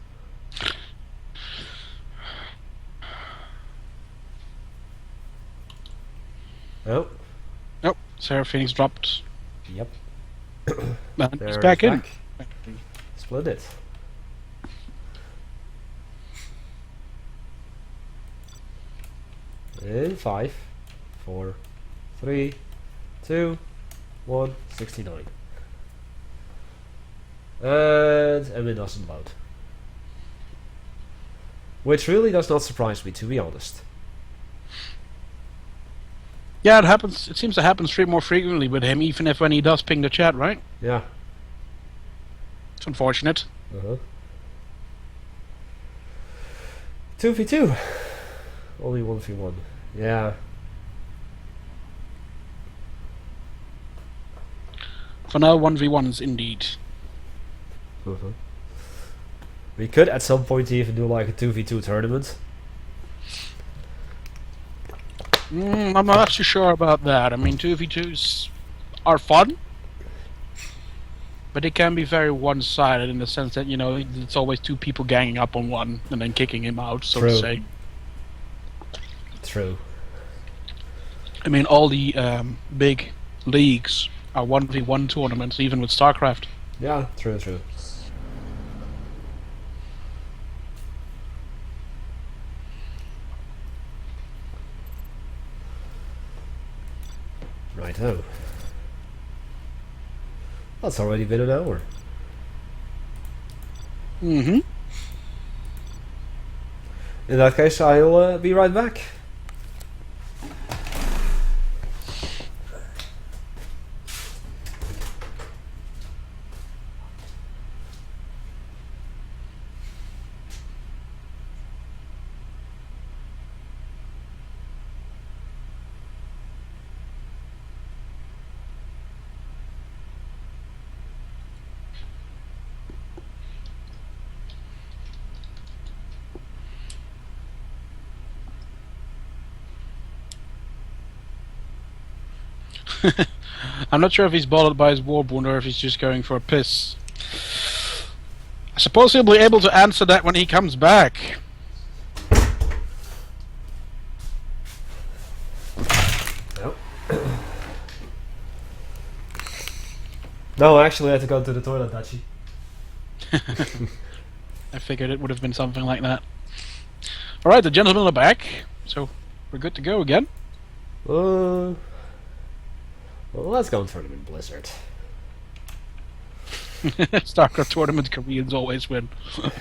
[SPEAKER 1] Oh.
[SPEAKER 2] Nope, Sarah Phoenix dropped.
[SPEAKER 1] Yep.
[SPEAKER 2] And
[SPEAKER 1] There
[SPEAKER 2] he's
[SPEAKER 1] it
[SPEAKER 2] back
[SPEAKER 1] is
[SPEAKER 2] in.
[SPEAKER 1] Split it. In 5, 4, 3, 2, 1, 69. And it doesn't load. Which really does not surprise me, to be honest.
[SPEAKER 2] Yeah, it happens. It seems to happen more frequently with him, even if when he does ping the chat, right?
[SPEAKER 1] Yeah.
[SPEAKER 2] It's unfortunate.
[SPEAKER 1] 2v2. Only 1v1. Yeah.
[SPEAKER 2] For now, 1v1s indeed.
[SPEAKER 1] We could at some point even do like a 2v2 tournament.
[SPEAKER 2] I'm not too sure about that. I mean, 2v2s are fun, but they can be very one-sided in the sense that, you know, it's always two people ganging up on one and then kicking him out, so to
[SPEAKER 1] True.
[SPEAKER 2] say.
[SPEAKER 1] True.
[SPEAKER 2] I mean, all the big leagues are 1v1 tournaments, even with StarCraft.
[SPEAKER 1] Yeah, true, true. Righto. That's already been an hour.
[SPEAKER 2] Mm-hmm.
[SPEAKER 1] In that case, I'll be right back.
[SPEAKER 2] I'm not sure if he's bothered by his warbound or if he's just going for a piss. I suppose he'll be able to answer that when he comes back.
[SPEAKER 1] Nope. No, actually I had to go to the toilet, Dachi.
[SPEAKER 2] I figured it would have been something like that. Alright, the gentlemen are back, so we're good to go again.
[SPEAKER 1] Well, let's go on Tournament Blizzard.
[SPEAKER 2] StarCraft tournament Koreans always win.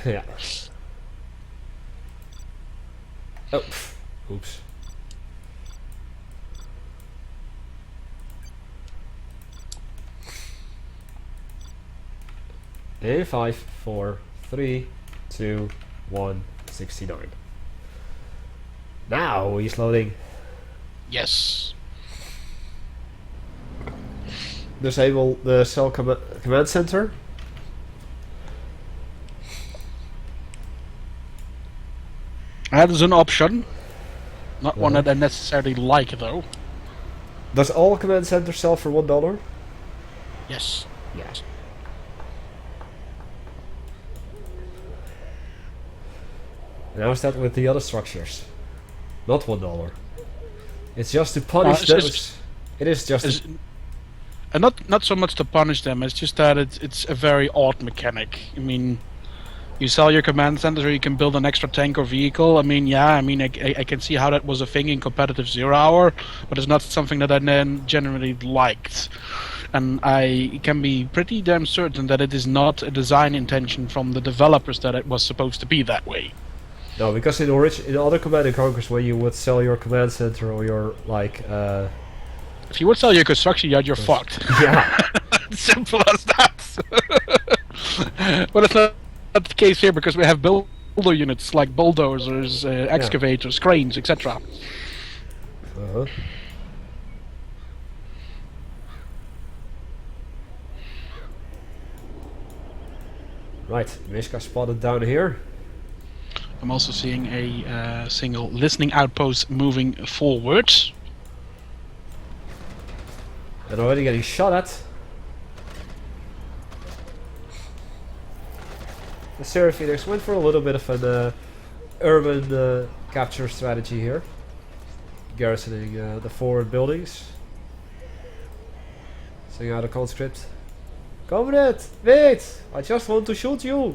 [SPEAKER 1] Yeah. Oh, oops. A 5, 4, 3, 2, 1, 69. Now he's loading.
[SPEAKER 2] Yes.
[SPEAKER 1] Disable the cell command center.
[SPEAKER 2] That is an option. Not one that I necessarily like, though.
[SPEAKER 1] Does all command centers sell for $1?
[SPEAKER 2] Yes.
[SPEAKER 1] Yes. And how is that with the other structures? Not $1. It's just to punish
[SPEAKER 2] it's
[SPEAKER 1] those.
[SPEAKER 2] just-
[SPEAKER 1] It is just.
[SPEAKER 2] And not so much to punish them, it's just that it's a very odd mechanic. I mean, you sell your command center or you can build an extra tank or vehicle. I mean, yeah, I can see how that was a thing in competitive 0 hour, but it's not something that I then generally liked. And I can be pretty damn certain that it is not a design intention from the developers that it was supposed to be that way.
[SPEAKER 1] No, because in other Command and Conquers, when you would sell your command center or your like,
[SPEAKER 2] If you would sell your construction yard, you're fucked.
[SPEAKER 1] yeah,
[SPEAKER 2] Simple as that. But it's not the case here because we have builder units like bulldozers, excavators, cranes, etc.
[SPEAKER 1] Right, Mishka spotted down here.
[SPEAKER 2] I'm also seeing a single listening outpost moving forward.
[SPEAKER 1] And already getting shot at. The Sarah Phoenix went for a little bit of an urban capture strategy here. Garrisoning the forward buildings. Sing out a conscript. Comrade, wait! I just want to shoot you!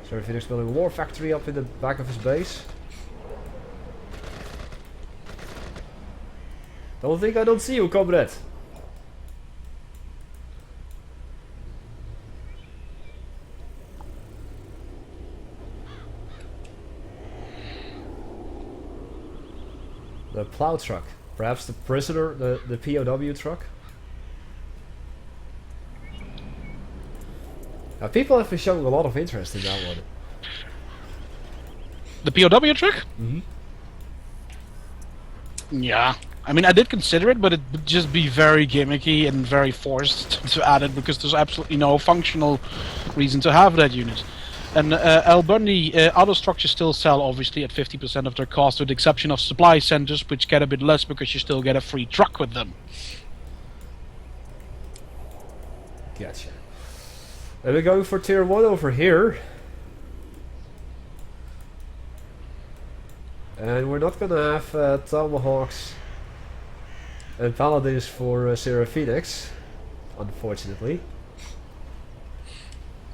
[SPEAKER 1] Sarah Phoenix building a war factory up in the back of his base. Don't think I don't see you, comrade. The plow truck. Perhaps the prisoner, the POW truck? Now, people have been showing a lot of interest in that one.
[SPEAKER 2] The POW truck?
[SPEAKER 1] Mm-hmm.
[SPEAKER 2] Yeah. I mean, I did consider it, but it would just be very gimmicky and very forced to add it because there's absolutely no functional reason to have that unit. And Al Bundy, other structures still sell obviously at 50% of their cost, with the exception of supply centers, which get a bit less because you still get a free truck with them.
[SPEAKER 1] Gotcha. And we're going for tier 1 over here. And we're not gonna have Tomahawks and Paladins for Seraphonix, unfortunately.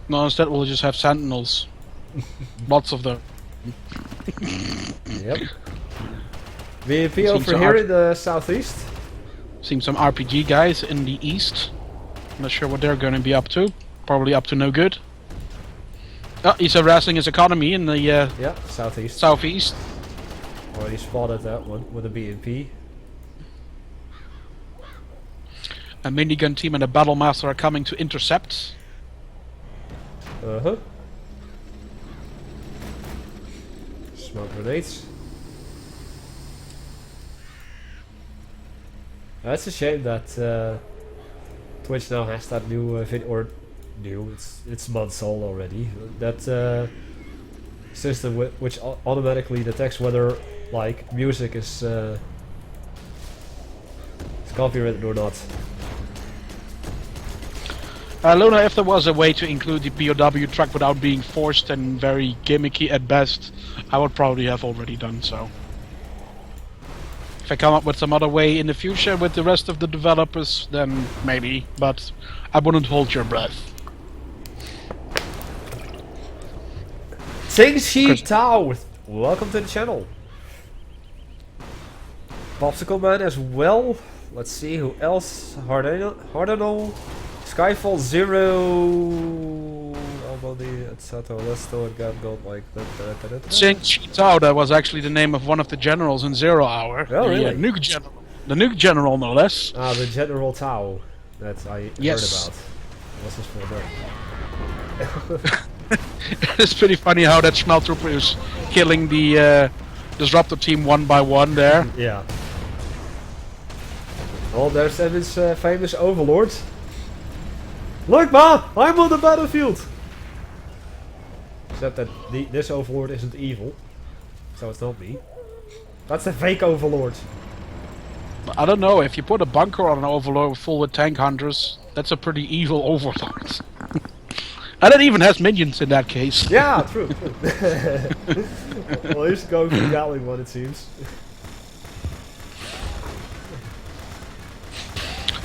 [SPEAKER 2] No, instead we'll just have Sentinels. Lots of them.
[SPEAKER 1] Yep. VP over here in the southeast.
[SPEAKER 2] Seen some RPG guys in the east. Not sure what they're going to be up to. Probably up to no good. Oh, he's harassing his economy in the
[SPEAKER 1] Yeah, southeast.
[SPEAKER 2] southeast.
[SPEAKER 1] Already spotted that one with a BMP.
[SPEAKER 2] A minigun team and a battle master are coming to intercept.
[SPEAKER 1] Uh-huh. Smoke grenades. It's a shame that Twitch now has that new it's months old already. That system which automatically detects whether like music is copyrighted or not.
[SPEAKER 2] Luna, if there was a way to include the POW track without being forced and very gimmicky at best, I would probably have already done so. If I come up with some other way in the future with the rest of the developers, then maybe, but I wouldn't hold your breath.
[SPEAKER 1] Sing Shi Tao, welcome to the channel. Popsicle Man as well. Let's see who else. Hardano. Skyfall 0. Albany, etc. Let's still got gold like that.
[SPEAKER 2] Sing Chitao, that was actually the name of one of the generals in Zero Hour.
[SPEAKER 1] Oh, really?
[SPEAKER 2] Nuke general. The nuke general, no less.
[SPEAKER 1] Ah, the General Tao. That I
[SPEAKER 2] Yes.
[SPEAKER 1] heard about. What's his full name?
[SPEAKER 2] It's pretty funny how that Smell Trooper is killing the Disruptor team one by one there.
[SPEAKER 1] Yeah. Oh, there's Evan's famous Overlord. Look, man! I'm on the battlefield! Except that this Overlord isn't evil. So it's not me. That's the fake Overlord.
[SPEAKER 2] I don't know, if you put a bunker on an Overlord full with tank hunters, that's a pretty evil Overlord. And it even has minions in that case.
[SPEAKER 1] Yeah, true. Well, he's going for the Gatling one, it seems.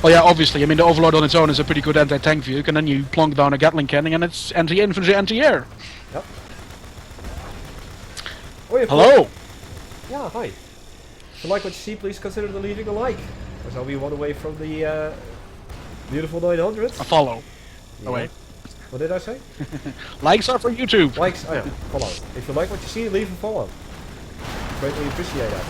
[SPEAKER 2] Oh yeah, obviously. I mean, the Overlord on its own is a pretty good anti-tank vehicle, and then you plonk down a Gatling cannon, and it's anti-infantry, anti-air.
[SPEAKER 1] Yep. Oh, yeah,
[SPEAKER 2] Hello.
[SPEAKER 1] Yeah, hi. If you like what you see, please consider leaving a like. Because I'll be one away from the beautiful 900.
[SPEAKER 2] A follow.
[SPEAKER 1] Yeah.
[SPEAKER 2] Oh wait.
[SPEAKER 1] What did I say?
[SPEAKER 2] Likes are for YouTube.
[SPEAKER 1] Likes, oh yeah, follow. If you like what you see, leave a follow. Greatly appreciate that.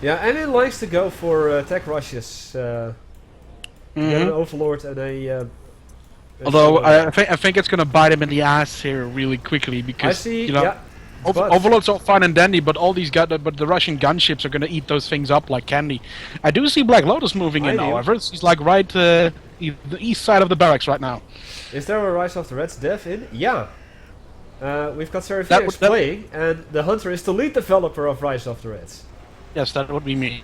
[SPEAKER 1] Yeah, and it likes to go for tech rushes. Get an Overlord and a...
[SPEAKER 2] Although I think it's gonna bite him in the ass here really quickly because
[SPEAKER 1] I see,
[SPEAKER 2] you know,
[SPEAKER 1] yeah. But
[SPEAKER 2] Overlord's all fine and dandy, but all these but the Russian gunships are gonna eat those things up like candy. I do see Black Lotus moving in,
[SPEAKER 1] do.
[SPEAKER 2] however. He's like right the east side of the barracks right now.
[SPEAKER 1] Is there a Rise of the Reds dev in? Yeah. We've got Seraphonix playing, and the Hunter is the lead developer of Rise of the Reds.
[SPEAKER 2] Yes, that would be me.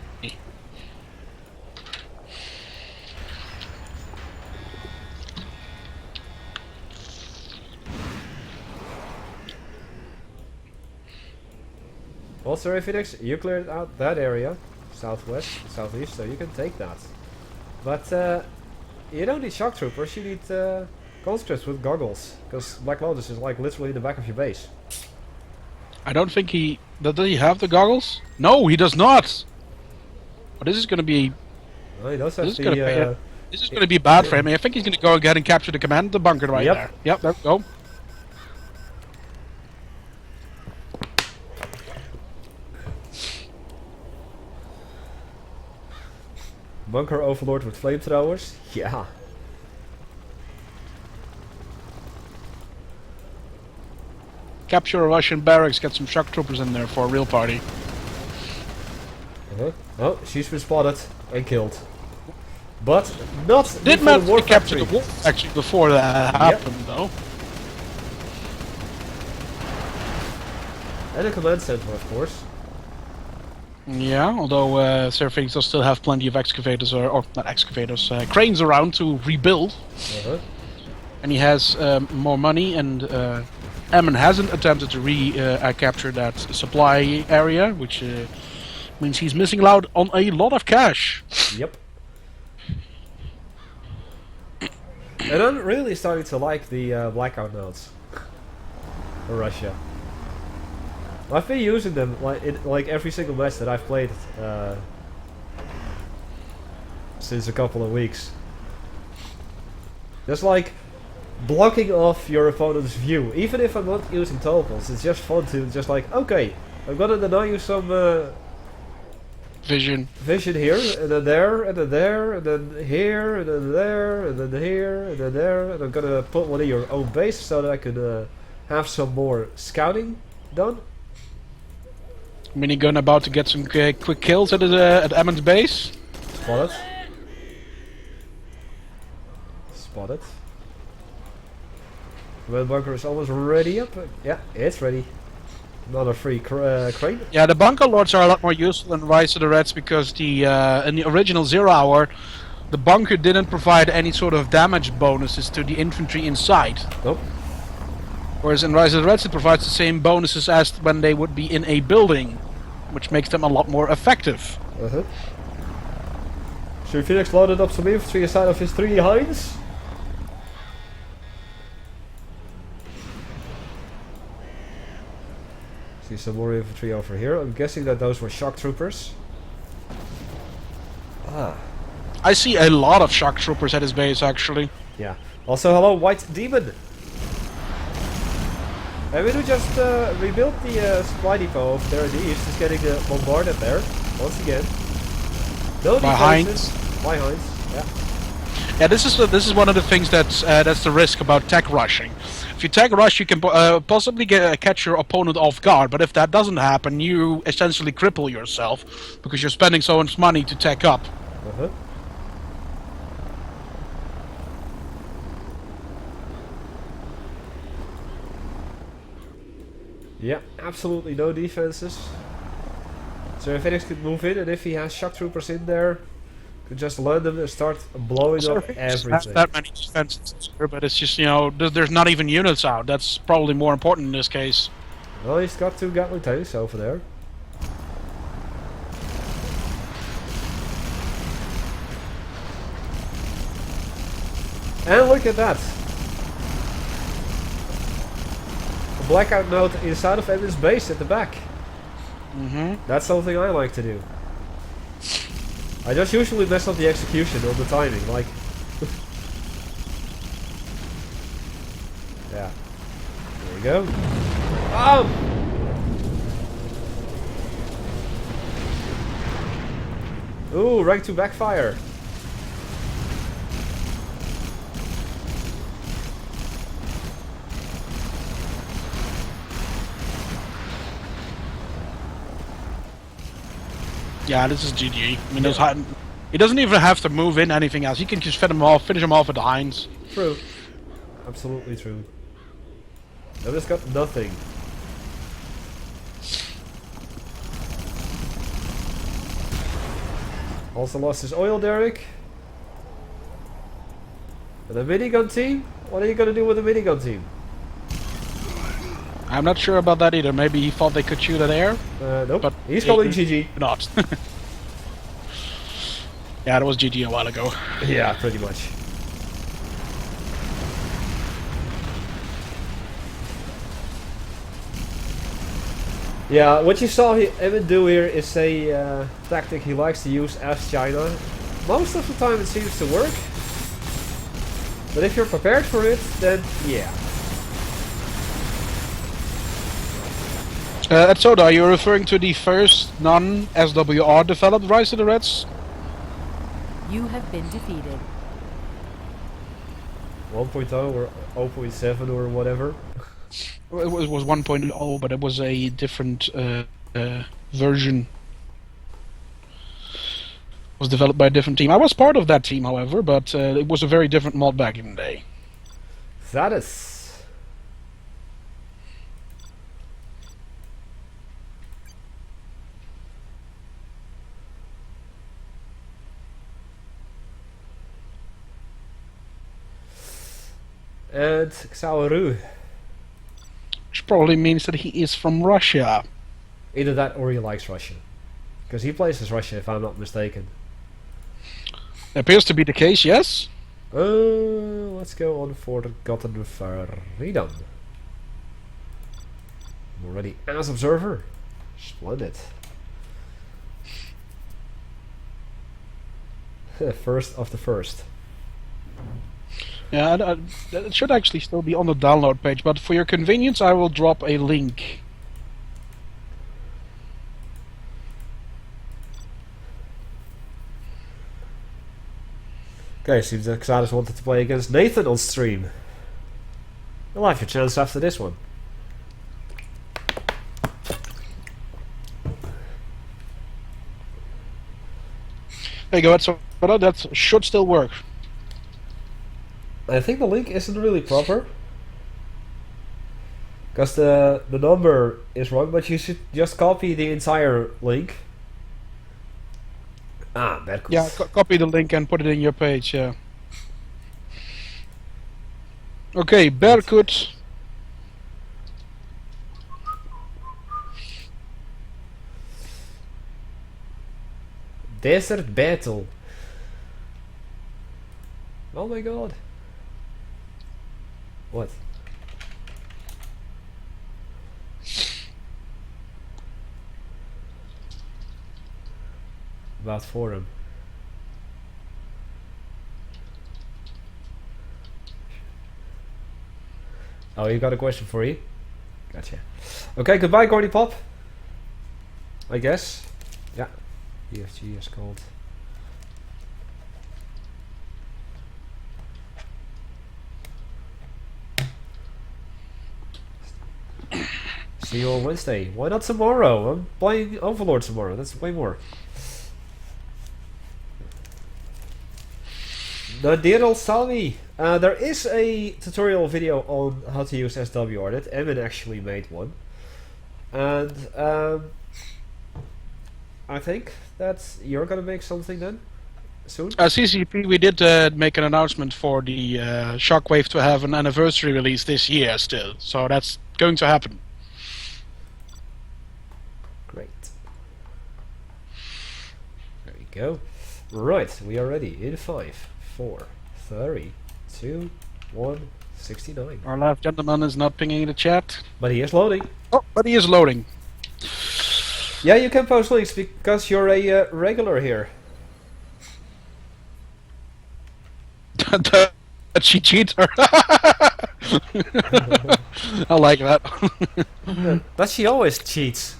[SPEAKER 1] Well, Seraphonix, you cleared out that area, southwest, southeast, so you can take that. But you don't need shock troopers, you need conscripts with goggles, because Black Lotus is like literally in the back of your base.
[SPEAKER 2] I don't think does he have the goggles? No, he does not. But this is going to be.
[SPEAKER 1] Well, he does have
[SPEAKER 2] This is going to be bad for him. I think he's going to go ahead and capture the command of the bunker right there. Yep, there we go.
[SPEAKER 1] Bunker Overlord with flamethrowers? Yeah.
[SPEAKER 2] capture a Russian barracks, get some shock troopers in there for a real party.
[SPEAKER 1] Oh, she's been spotted and killed. But not
[SPEAKER 2] Did
[SPEAKER 1] before
[SPEAKER 2] manage
[SPEAKER 1] the war
[SPEAKER 2] to capture
[SPEAKER 1] factory.
[SPEAKER 2] the wall actually before that happened, though.
[SPEAKER 1] And a command center, of course.
[SPEAKER 2] Yeah, although Seraphic still have plenty of excavators, or not excavators, cranes around to rebuild. And he has more money, and Ammon hasn't attempted to capture that supply area, which means he's missing out on a lot of cash.
[SPEAKER 1] Yep. And I'm really starting to like the blackout nodes for Russia. I've been using them like every single match that I've played since a couple of weeks. Just like blocking off your opponent's view, even if I'm not using totals. It's just fun to just like, okay, I'm gonna deny you some
[SPEAKER 2] Vision.
[SPEAKER 1] vision here, and then there, and then there, and then here, and then there, and then here, and then there, and I'm gonna put one in your own base so that I can have some more scouting done.
[SPEAKER 2] Minigun about to get some quick kills at Ammon's base.
[SPEAKER 1] Spotted. Spotted. The bunker is almost ready up. Yeah, it's ready. Another free crane.
[SPEAKER 2] Yeah, the bunker lords are a lot more useful than Rise of the Reds because the in the original 0 Hour, the bunker didn't provide any sort of damage bonuses to the infantry inside.
[SPEAKER 1] Nope.
[SPEAKER 2] Whereas in Rise of the Reds it provides the same bonuses as when they would be in a building, which makes them a lot more effective.
[SPEAKER 1] Sir Felix loaded up some infantry aside of his 3 Hinds. See some more infantry over here. I'm guessing that those were shock troopers. Ah.
[SPEAKER 2] I see a lot of shock troopers at his base actually.
[SPEAKER 1] Yeah. Also, hello, White Demon. And we do just rebuild the supply depot over there in the east. It's getting bombarded there once again. No
[SPEAKER 2] By
[SPEAKER 1] defenses. By Hinds. Yeah.
[SPEAKER 2] Yeah, this is one of the things that's the risk about tech rushing. If you tech rush, you can possibly catch your opponent off guard, but if that doesn't happen, you essentially cripple yourself because you're spending so much money to tech up.
[SPEAKER 1] Yeah, absolutely no defenses. So if Phoenix could move in, and if he has shock troopers in there, could just land them and start blowing up everything.
[SPEAKER 2] Not that many defenses, but it's just, you know, there's not even units out. That's probably more important in this case.
[SPEAKER 1] Well, he's got 2 Gatling tanks over there. And look at that! A blackout node inside of Evan's base at the back. That's something I like to do. I just usually mess up the execution on the timing, like... yeah. There we go. Oh! Ooh, rank 2 backfire.
[SPEAKER 2] Yeah, this is GG. I mean, he doesn't even have to move in anything else. He can just finish him off with the Hinds.
[SPEAKER 1] True. Absolutely true. I've just got nothing. Also lost his oil derrick. And the minigun team? What are you gonna do with the minigun team?
[SPEAKER 2] I'm not sure about that either. Maybe he thought they could shoot at air.
[SPEAKER 1] Nope.
[SPEAKER 2] But
[SPEAKER 1] He's calling GG.
[SPEAKER 2] Not. Yeah, that was GG a while ago.
[SPEAKER 1] Yeah, pretty much. Yeah, what you saw Evan do here is a tactic he likes to use as China. Most of the time it seems to work. But if you're prepared for it, then yeah.
[SPEAKER 2] At Soda, are you referring to the first non-SWR developed Rise of the Reds?
[SPEAKER 4] You have been defeated.
[SPEAKER 1] 1.0 or 0.7 or whatever.
[SPEAKER 2] It was 1.0, but it was a different version. It was developed by a different team. I was part of that team, however, but it was a very different mod back in the day.
[SPEAKER 1] That is. And Xaoru.
[SPEAKER 2] Which probably means that he is from Russia.
[SPEAKER 1] Either that or he likes Russia. Because he plays as Russia, if I'm not mistaken.
[SPEAKER 2] Appears to be the case, yes?
[SPEAKER 1] Let's go on for the Forgotten Freedom. I'm already as observer. Splendid. First of the first.
[SPEAKER 2] Yeah, it should actually still be on the download page, but for your convenience I will drop a link.
[SPEAKER 1] Okay, seems that Xanis wanted to play against Nathan on stream. You'll have your chance after this one.
[SPEAKER 2] There you go, that should still work.
[SPEAKER 1] I think the link isn't really proper. Because the number is wrong, but you should just copy the entire link. Ah, that could...
[SPEAKER 2] Yeah, copy the link and put it in your page, yeah. Okay, Berkut.
[SPEAKER 1] Desert Battle. Oh my god. What? About forum. Oh, you got a question for you? Gotcha. Okay, goodbye, Gordy Pop. I guess. Yeah. EFG is called. See you on Wednesday. Why not tomorrow? I'm playing Overlord tomorrow. That's way more. The Diddle Salmi. There is a tutorial video on how to use SWRedit. Emin actually made one. And I think that you're gonna make something then? Soon?
[SPEAKER 2] CCP, we did make an announcement for the Shockwave to have an anniversary release this year still. So that's going to happen.
[SPEAKER 1] Great. There you go. Right, we are ready in 5, 4, 3, 2, 1, 69.
[SPEAKER 2] Our last gentleman is not pinging the chat.
[SPEAKER 1] But he is loading.
[SPEAKER 2] Oh, but he is loading.
[SPEAKER 1] Yeah, you can post links because you're a regular here.
[SPEAKER 2] The cheat cheater. I like that.
[SPEAKER 1] But she always cheats.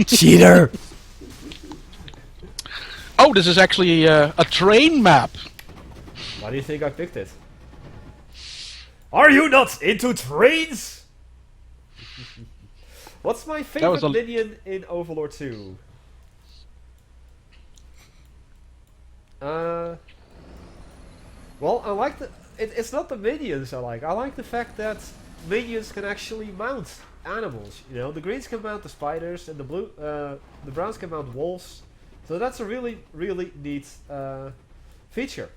[SPEAKER 1] Cheater!
[SPEAKER 2] Oh, this is actually a train map.
[SPEAKER 1] Why do you think I picked it? Are you not into trains? What's my favorite minion in Overlord 2? Well, I like the... It's not the minions I like. I like the fact that minions can actually mount animals. You know, the greens can mount the spiders, and the browns can mount wolves. So that's a really, really neat feature.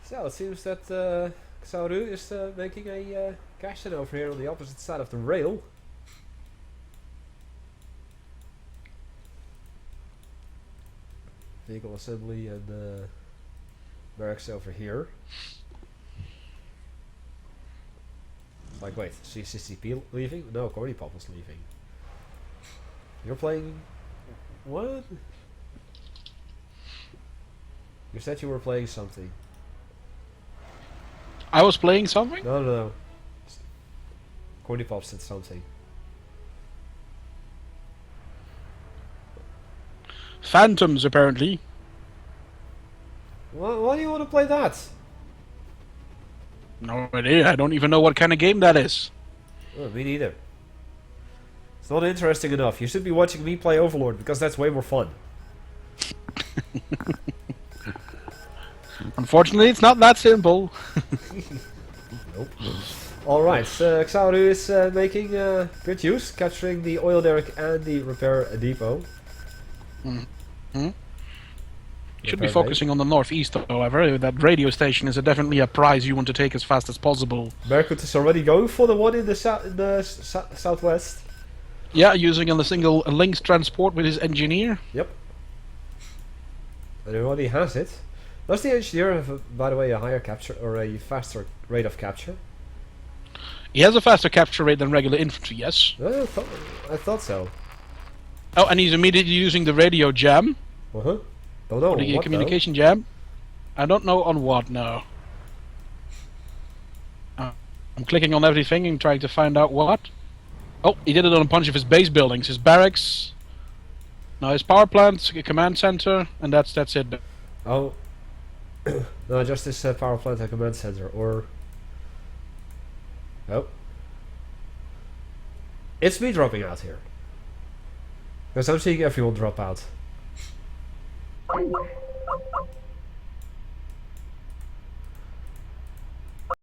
[SPEAKER 1] So it seems that Xaoru is making a cash in over here on the opposite side of the rail. Vehicle assembly and barracks over here. Like, wait, CCP leaving? No, Corny Pop was leaving. You're playing... What? You said you were playing something.
[SPEAKER 2] I was playing something?
[SPEAKER 1] No. Corny Pop said something.
[SPEAKER 2] Phantoms, apparently.
[SPEAKER 1] Why do you want to play that?
[SPEAKER 2] No idea. I don't even know what kind of game that is.
[SPEAKER 1] Oh, me neither. It's not interesting enough. You should be watching me play Overlord, because that's way more fun.
[SPEAKER 2] Unfortunately, it's not that simple.
[SPEAKER 1] Nope. Alright, Xauru is making good use, capturing the oil derrick and the repair depot.
[SPEAKER 2] You should be
[SPEAKER 1] Repair bay.
[SPEAKER 2] focusing on the northeast, however. That radio station is definitely a prize you want to take as fast as possible.
[SPEAKER 1] Berkut is already going for the one in the, southwest.
[SPEAKER 2] Yeah, using a single Lynx transport with his engineer.
[SPEAKER 1] Yep. And he already has it. Does the engineer have, by the way, a higher capture or a faster rate of capture?
[SPEAKER 2] He has a faster capture rate than regular infantry, yes.
[SPEAKER 1] I thought so.
[SPEAKER 2] Oh, and he's immediately using the radio jam.
[SPEAKER 1] Uh-huh. Don't know
[SPEAKER 2] Or the
[SPEAKER 1] what,
[SPEAKER 2] communication jam. I don't know on what, no. I'm clicking on everything and trying to find out what. Oh, he did it on a bunch of his base buildings. His barracks. No, his power plant, command center, and that's it.
[SPEAKER 1] though? Oh. No, just this power plant and command center, or... Oh. It's me dropping out here. Because I'm seeing everyone drop out.